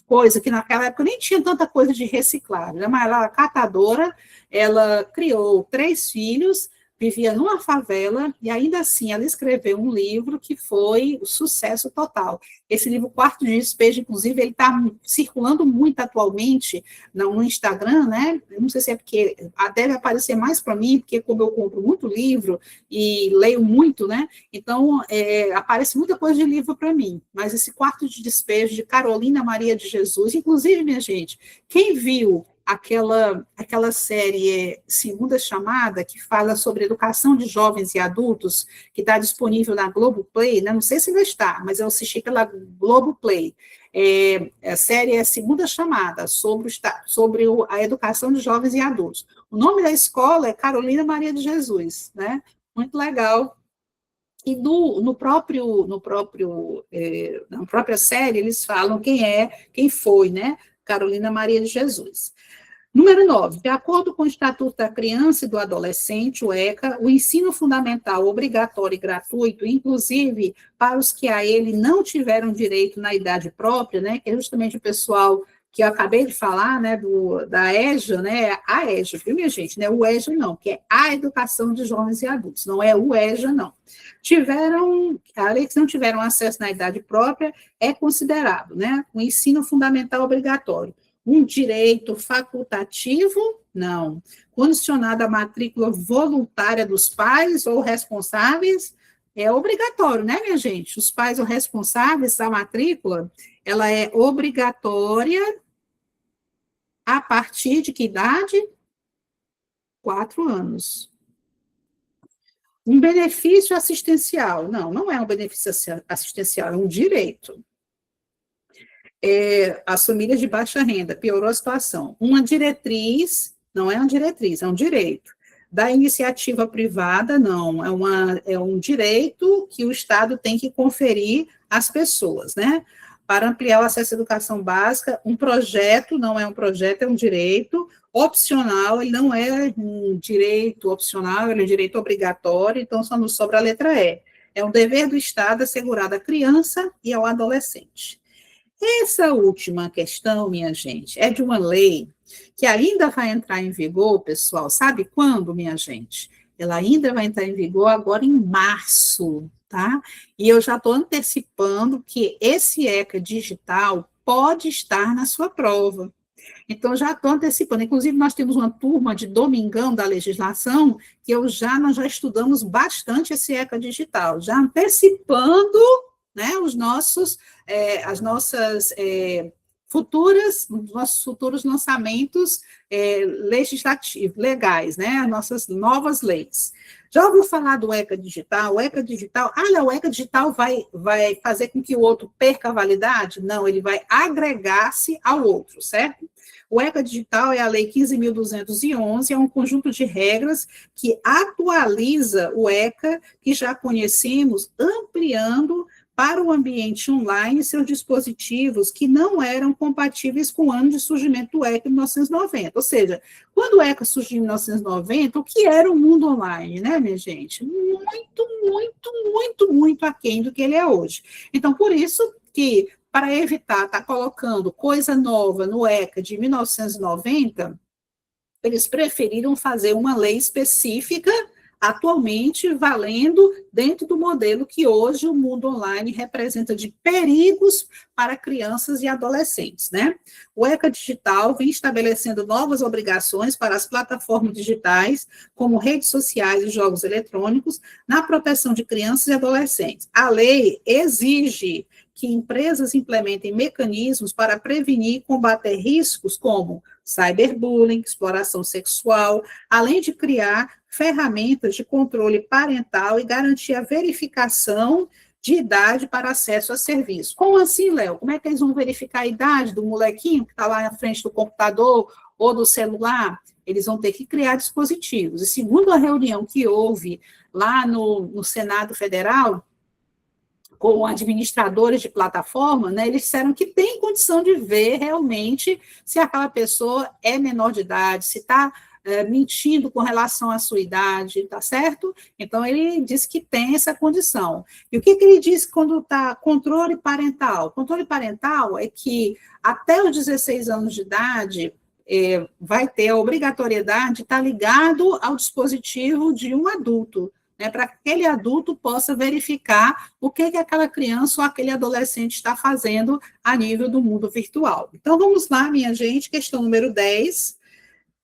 coisa que naquela época nem tinha tanta coisa de reciclagem, né, mas ela era catadora, ela criou 3 filhos, vivia numa favela, e ainda assim ela escreveu um livro que foi um sucesso total. Esse livro, Quarto de Despejo, inclusive, ele está circulando muito atualmente no Instagram, né? Eu não sei se é porque deve aparecer mais para mim, porque como eu compro muito livro e leio muito, né? Então, aparece muita coisa de livro para mim. Mas esse Quarto de Despejo, de Carolina Maria de Jesus, inclusive, minha gente, quem viu aquela série Segunda Chamada, que fala sobre educação de jovens e adultos, que está disponível na Globoplay, né? Não sei se vai estar, mas eu assisti pela Globoplay. A série é Segunda Chamada, sobre a educação de jovens e adultos. O nome da escola é Carolina Maria de Jesus, né? Muito legal. E na própria série, eles falam quem foi, né? Carolina Maria de Jesus. Número 9, de acordo com o Estatuto da Criança e do Adolescente, o ECA, o ensino fundamental obrigatório e gratuito, inclusive para os que a ele não tiveram direito na idade própria, né, que é justamente o pessoal que eu acabei de falar, né, da EJA, né, a EJA, viu, minha gente, não é o EJA não, que é a Educação de Jovens e Adultos, não é o EJA não. Além que não tiveram acesso na idade própria, é considerado, né, o ensino fundamental obrigatório. Um direito facultativo? Não. Condicionado à matrícula voluntária dos pais ou responsáveis? É obrigatório, né, minha gente? Os pais ou responsáveis da matrícula, ela é obrigatória a partir de que idade? 4 anos. Um benefício assistencial? Não, não é um benefício assistencial, é um direito. As famílias de baixa renda, piorou a situação. Uma diretriz, não é uma diretriz, é um direito. Da iniciativa privada, não, é um direito que o Estado tem que conferir às pessoas, né? Para ampliar o acesso à educação básica, um projeto, não é um projeto, é um direito opcional, ele não é um direito opcional, ele é um direito obrigatório, então só nos sobra a letra E. É um dever do Estado assegurar à criança e ao adolescente. Essa última questão, minha gente, é de uma lei que ainda vai entrar em vigor, pessoal, sabe quando, minha gente? Ela ainda vai entrar em vigor agora em março, tá? E eu já estou antecipando que esse ECA digital pode estar na sua prova. Então, já estou antecipando. Inclusive, nós temos uma turma de domingão da legislação, que nós já estudamos bastante esse ECA digital, já antecipando, né, as nossas nossos futuros lançamentos legislativos, legais, né, as nossas novas leis. Já ouviu falar do ECA digital? O ECA digital, o ECA digital vai fazer com que o outro perca a validade? Não, ele vai agregar-se ao outro, certo? O ECA digital é a Lei 15.211, é um conjunto de regras que atualiza o ECA, que já conhecemos, ampliando para o ambiente online seus dispositivos que não eram compatíveis com o ano de surgimento do ECA em 1990. Ou seja, quando o ECA surgiu em 1990, o que era o mundo online, né, minha gente? Muito aquém do que ele é hoje. Então, por isso que, para evitar estar colocando coisa nova no ECA de 1990, eles preferiram fazer uma lei específica atualmente valendo dentro do modelo que hoje o mundo online representa de perigos para crianças e adolescentes, né? O ECA Digital vem estabelecendo novas obrigações para as plataformas digitais, como redes sociais e jogos eletrônicos, na proteção de crianças e adolescentes. A lei exige que empresas implementem mecanismos para prevenir e combater riscos como cyberbullying, exploração sexual, além de criar ferramentas de controle parental e garantir a verificação de idade para acesso a serviço. Como assim, Léo? Como é que eles vão verificar a idade do molequinho que está lá na frente do computador ou do celular? Eles vão ter que criar dispositivos. E segundo a reunião que houve lá no Senado Federal, com administradores de plataforma, né, eles disseram que tem condição de ver realmente se aquela pessoa é menor de idade, se está mentindo com relação à sua idade, tá certo? Então, ele disse que tem essa condição. E o que ele diz quando está controle parental? Controle parental é que até os 16 anos de idade, vai ter a obrigatoriedade de estar ligado ao dispositivo de um adulto, né, para que aquele adulto possa verificar o que aquela criança ou aquele adolescente está fazendo a nível do mundo virtual. Então, vamos lá, minha gente, questão número 10.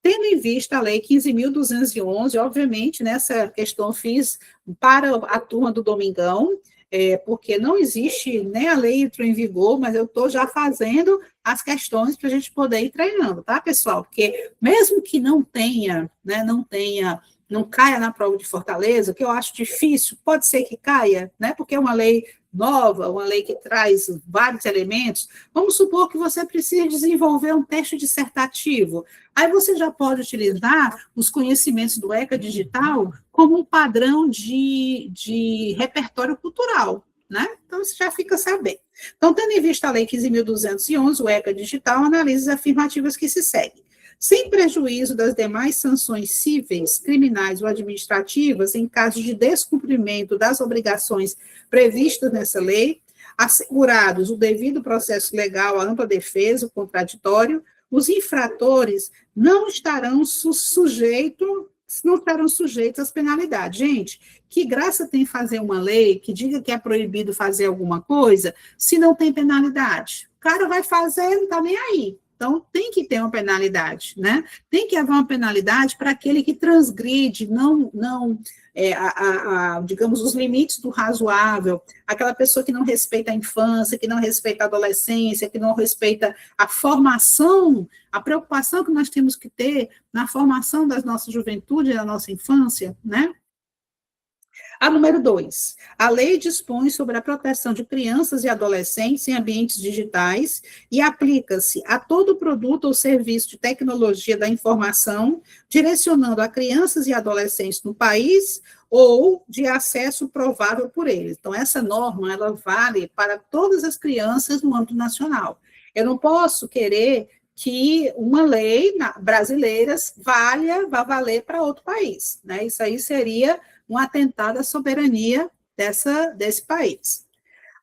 Tendo em vista a Lei 15.211, obviamente, nessa questão eu fiz para a turma do Domingão, porque não existe, nem a lei entrou em vigor, mas eu estou já fazendo as questões para a gente poder ir treinando, tá, pessoal? Porque mesmo que não tenha, né, não caia na prova de Fortaleza, que eu acho difícil, pode ser que caia, né, porque é uma lei nova, uma lei que traz vários elementos. Vamos supor que você precise desenvolver um texto dissertativo. Aí você já pode utilizar os conhecimentos do ECA Digital como um padrão de repertório cultural, né? Então, você já fica sabendo. Então, tendo em vista a Lei 15.211, o ECA Digital analisa as afirmativas que se seguem. Sem prejuízo das demais sanções cíveis, criminais ou administrativas, em caso de descumprimento das obrigações previstas nessa lei, assegurados o devido processo legal, a ampla defesa, o contraditório, os infratores não estarão sujeitos às penalidades. Gente, que graça tem fazer uma lei que diga que é proibido fazer alguma coisa se não tem penalidade? O cara vai fazer, não está nem aí. Então, tem que ter uma penalidade, né? Tem que haver uma penalidade para aquele que transgride, digamos, os limites do razoável, aquela pessoa que não respeita a infância, que não respeita a adolescência, que não respeita a formação, a preocupação que nós temos que ter na formação da nossa juventude e da nossa infância, né? A número 2, a lei dispõe sobre a proteção de crianças e adolescentes em ambientes digitais e aplica-se a todo produto ou serviço de tecnologia da informação, direcionando a crianças e adolescentes no país ou de acesso provável por eles. Então, essa norma, ela vale para todas as crianças no âmbito nacional. Eu não posso querer que uma lei brasileira vá valer para outro país, né? Isso aí seria um atentado à soberania desse país.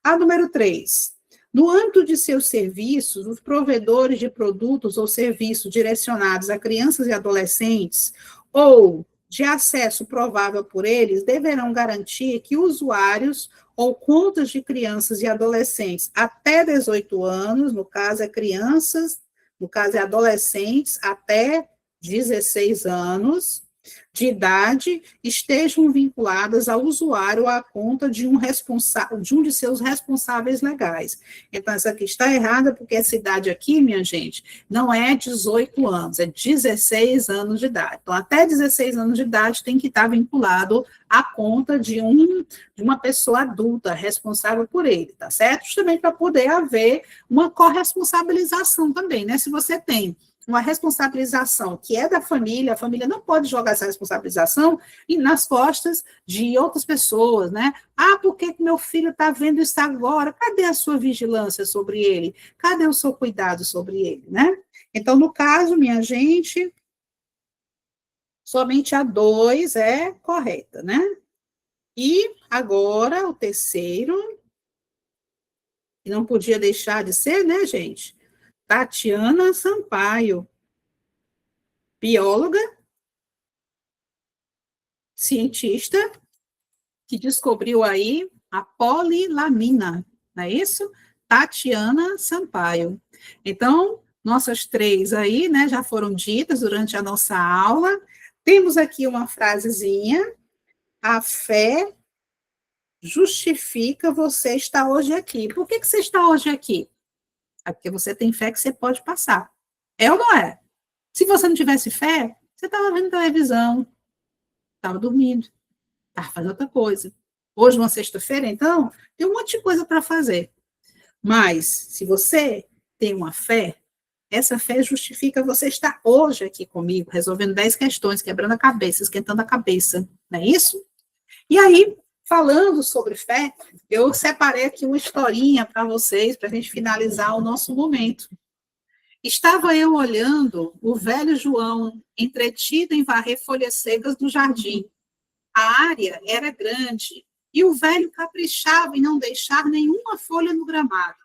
A número 3, no âmbito de seus serviços, os provedores de produtos ou serviços direcionados a crianças e adolescentes ou de acesso provável por eles deverão garantir que usuários ou contas de crianças e adolescentes até 18 anos, no caso, crianças no caso é adolescentes até 16 anos de idade, estejam vinculadas ao usuário ou à conta de um de seus responsáveis legais. Então, essa aqui está errada, porque essa idade aqui, minha gente, não é 18 anos, é 16 anos de idade. Então, até 16 anos de idade tem que estar vinculado à conta de uma pessoa adulta responsável por ele, tá certo? Justamente para poder haver uma corresponsabilização também, né? Se você tem uma responsabilização que é da família, a família não pode jogar essa responsabilização nas costas de outras pessoas, né? Ah, por que meu filho está vendo isso agora? Cadê a sua vigilância sobre ele? Cadê o seu cuidado sobre ele, né? Então, no caso, minha gente, somente a 2 é correta, né? E agora, o terceiro, que não podia deixar de ser, né, gente? Tatiana Sampaio, bióloga, cientista, que descobriu aí a polilamina, não é isso? Tatiana Sampaio. Então, nossas três aí, né, já foram ditas durante a nossa aula. Temos aqui uma frasezinha: a fé justifica você estar hoje aqui. Por que você está hoje aqui? É porque você tem fé que você pode passar. É ou não é? Se você não tivesse fé, você estava vendo televisão, estava dormindo, estava fazendo outra coisa. Hoje, uma sexta-feira, então, tem um monte de coisa para fazer. Mas, se você tem uma fé, essa fé justifica você estar hoje aqui comigo, resolvendo 10 questões, quebrando a cabeça, esquentando a cabeça. Não é isso? E aí, falando sobre fé, eu separei aqui uma historinha para vocês, para a gente finalizar o nosso momento. Estava eu olhando o velho João, entretido em varrer folhas secas do jardim. A área era grande e o velho caprichava em não deixar nenhuma folha no gramado.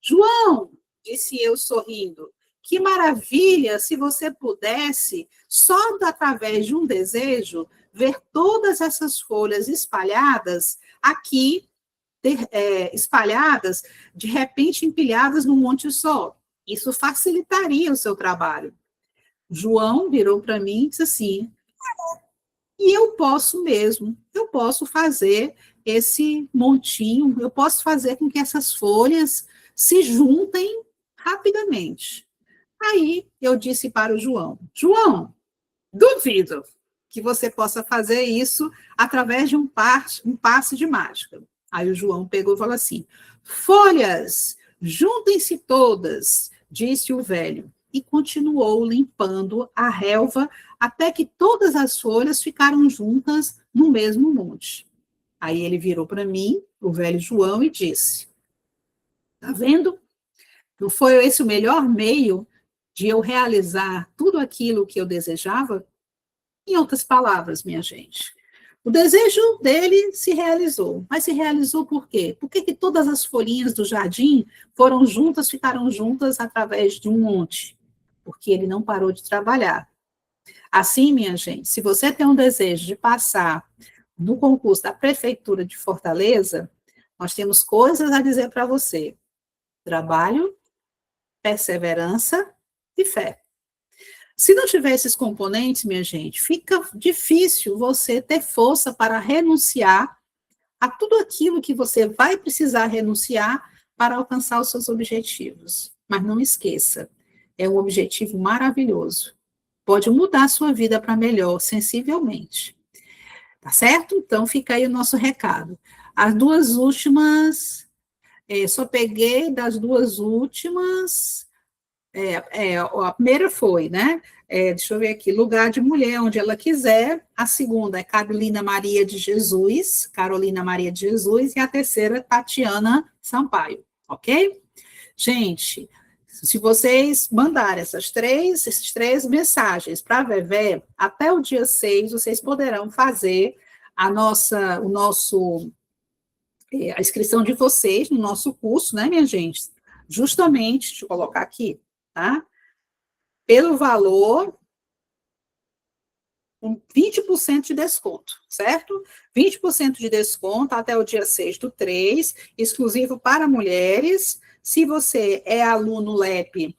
João, disse eu sorrindo, que maravilha se você pudesse, só através de um desejo, ver todas essas folhas espalhadas aqui, espalhadas, de repente empilhadas num monte só. Isso facilitaria o seu trabalho. João virou para mim e disse assim: e eu posso mesmo, eu posso fazer esse montinho, eu posso fazer com que essas folhas se juntem rapidamente. Aí eu disse para o João: João, duvido que você possa fazer isso através de um passe de mágica. Aí o João pegou e falou assim: folhas, juntem-se todas, disse o velho, e continuou limpando a relva até que todas as folhas ficaram juntas no mesmo monte. Aí ele virou para mim, o velho João, e disse: tá vendo? Não foi esse o melhor meio de eu realizar tudo aquilo que eu desejava? Em outras palavras, minha gente, o desejo dele se realizou. Mas se realizou por quê? Por que todas as folhinhas do jardim foram juntas, ficaram juntas através de um monte? Porque ele não parou de trabalhar. Assim, minha gente, se você tem um desejo de passar no concurso da Prefeitura de Fortaleza, nós temos coisas a dizer para você: trabalho, perseverança e fé. Se não tiver esses componentes, minha gente, fica difícil você ter força para renunciar a tudo aquilo que você vai precisar renunciar para alcançar os seus objetivos. Mas não esqueça, é um objetivo maravilhoso. Pode mudar a sua vida para melhor, sensivelmente. Tá certo? Então, fica aí o nosso recado. As duas últimas, só peguei das duas últimas. A primeira foi, né? Deixa eu ver aqui, lugar de mulher, onde ela quiser. A segunda é Carolina Maria de Jesus, e a terceira, Tatiana Sampaio, ok? Gente, se vocês mandarem essas três mensagens para a Vevé, até o dia 6, vocês poderão fazer a inscrição de vocês no nosso curso, né, minha gente? Justamente, deixa eu colocar aqui, tá? Pelo valor, com 20% de desconto, certo? 20% de desconto até o dia 6/3, exclusivo para mulheres. Se você é aluno LEP,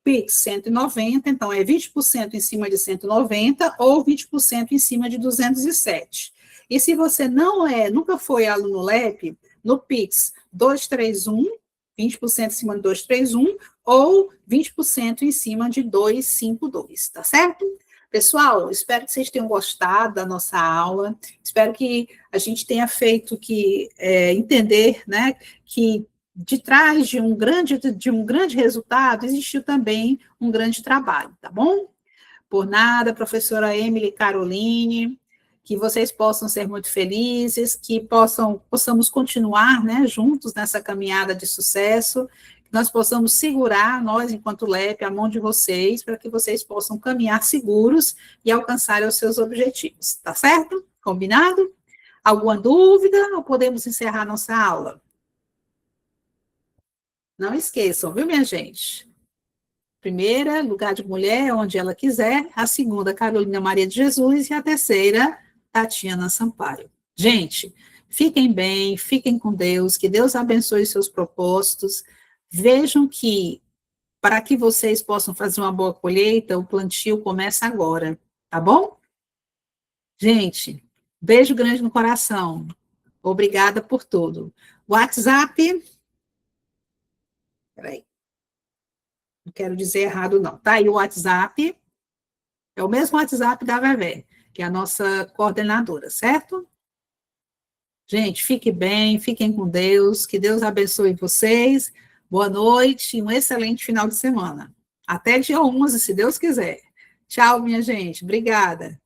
Pix 190, então é 20% em cima de 190 ou 20% em cima de 207. E se você nunca foi aluno LEP, no Pix 231, 20% em cima de 231 ou 20% em cima de 252, tá certo? Pessoal, espero que vocês tenham gostado da nossa aula, espero que a gente tenha feito entender, né, que de trás de um grande resultado existiu também um grande trabalho, tá bom? Por nada, professora Emily Caroline, que vocês possam ser muito felizes, que possamos continuar, né, juntos nessa caminhada de sucesso, que nós possamos segurar, nós, enquanto LEP, a mão de vocês, para que vocês possam caminhar seguros e alcançar os seus objetivos, tá certo? Combinado? Alguma dúvida ou podemos encerrar nossa aula? Não esqueçam, viu, minha gente? Primeira, lugar de mulher, onde ela quiser. A segunda, Carolina Maria de Jesus. E a terceira, Tatiana Sampaio. Gente, fiquem bem, fiquem com Deus, que Deus abençoe seus propósitos. Vejam que, para que vocês possam fazer uma boa colheita, o plantio começa agora, tá bom? Gente, beijo grande no coração. Obrigada por tudo. WhatsApp. Peraí. Não quero dizer errado, não. Tá aí o WhatsApp. É o mesmo WhatsApp da Vevé, que é a nossa coordenadora, certo? Gente, fiquem bem, fiquem com Deus, que Deus abençoe vocês. Boa noite e um excelente final de semana. Até dia 11, se Deus quiser. Tchau, minha gente. Obrigada.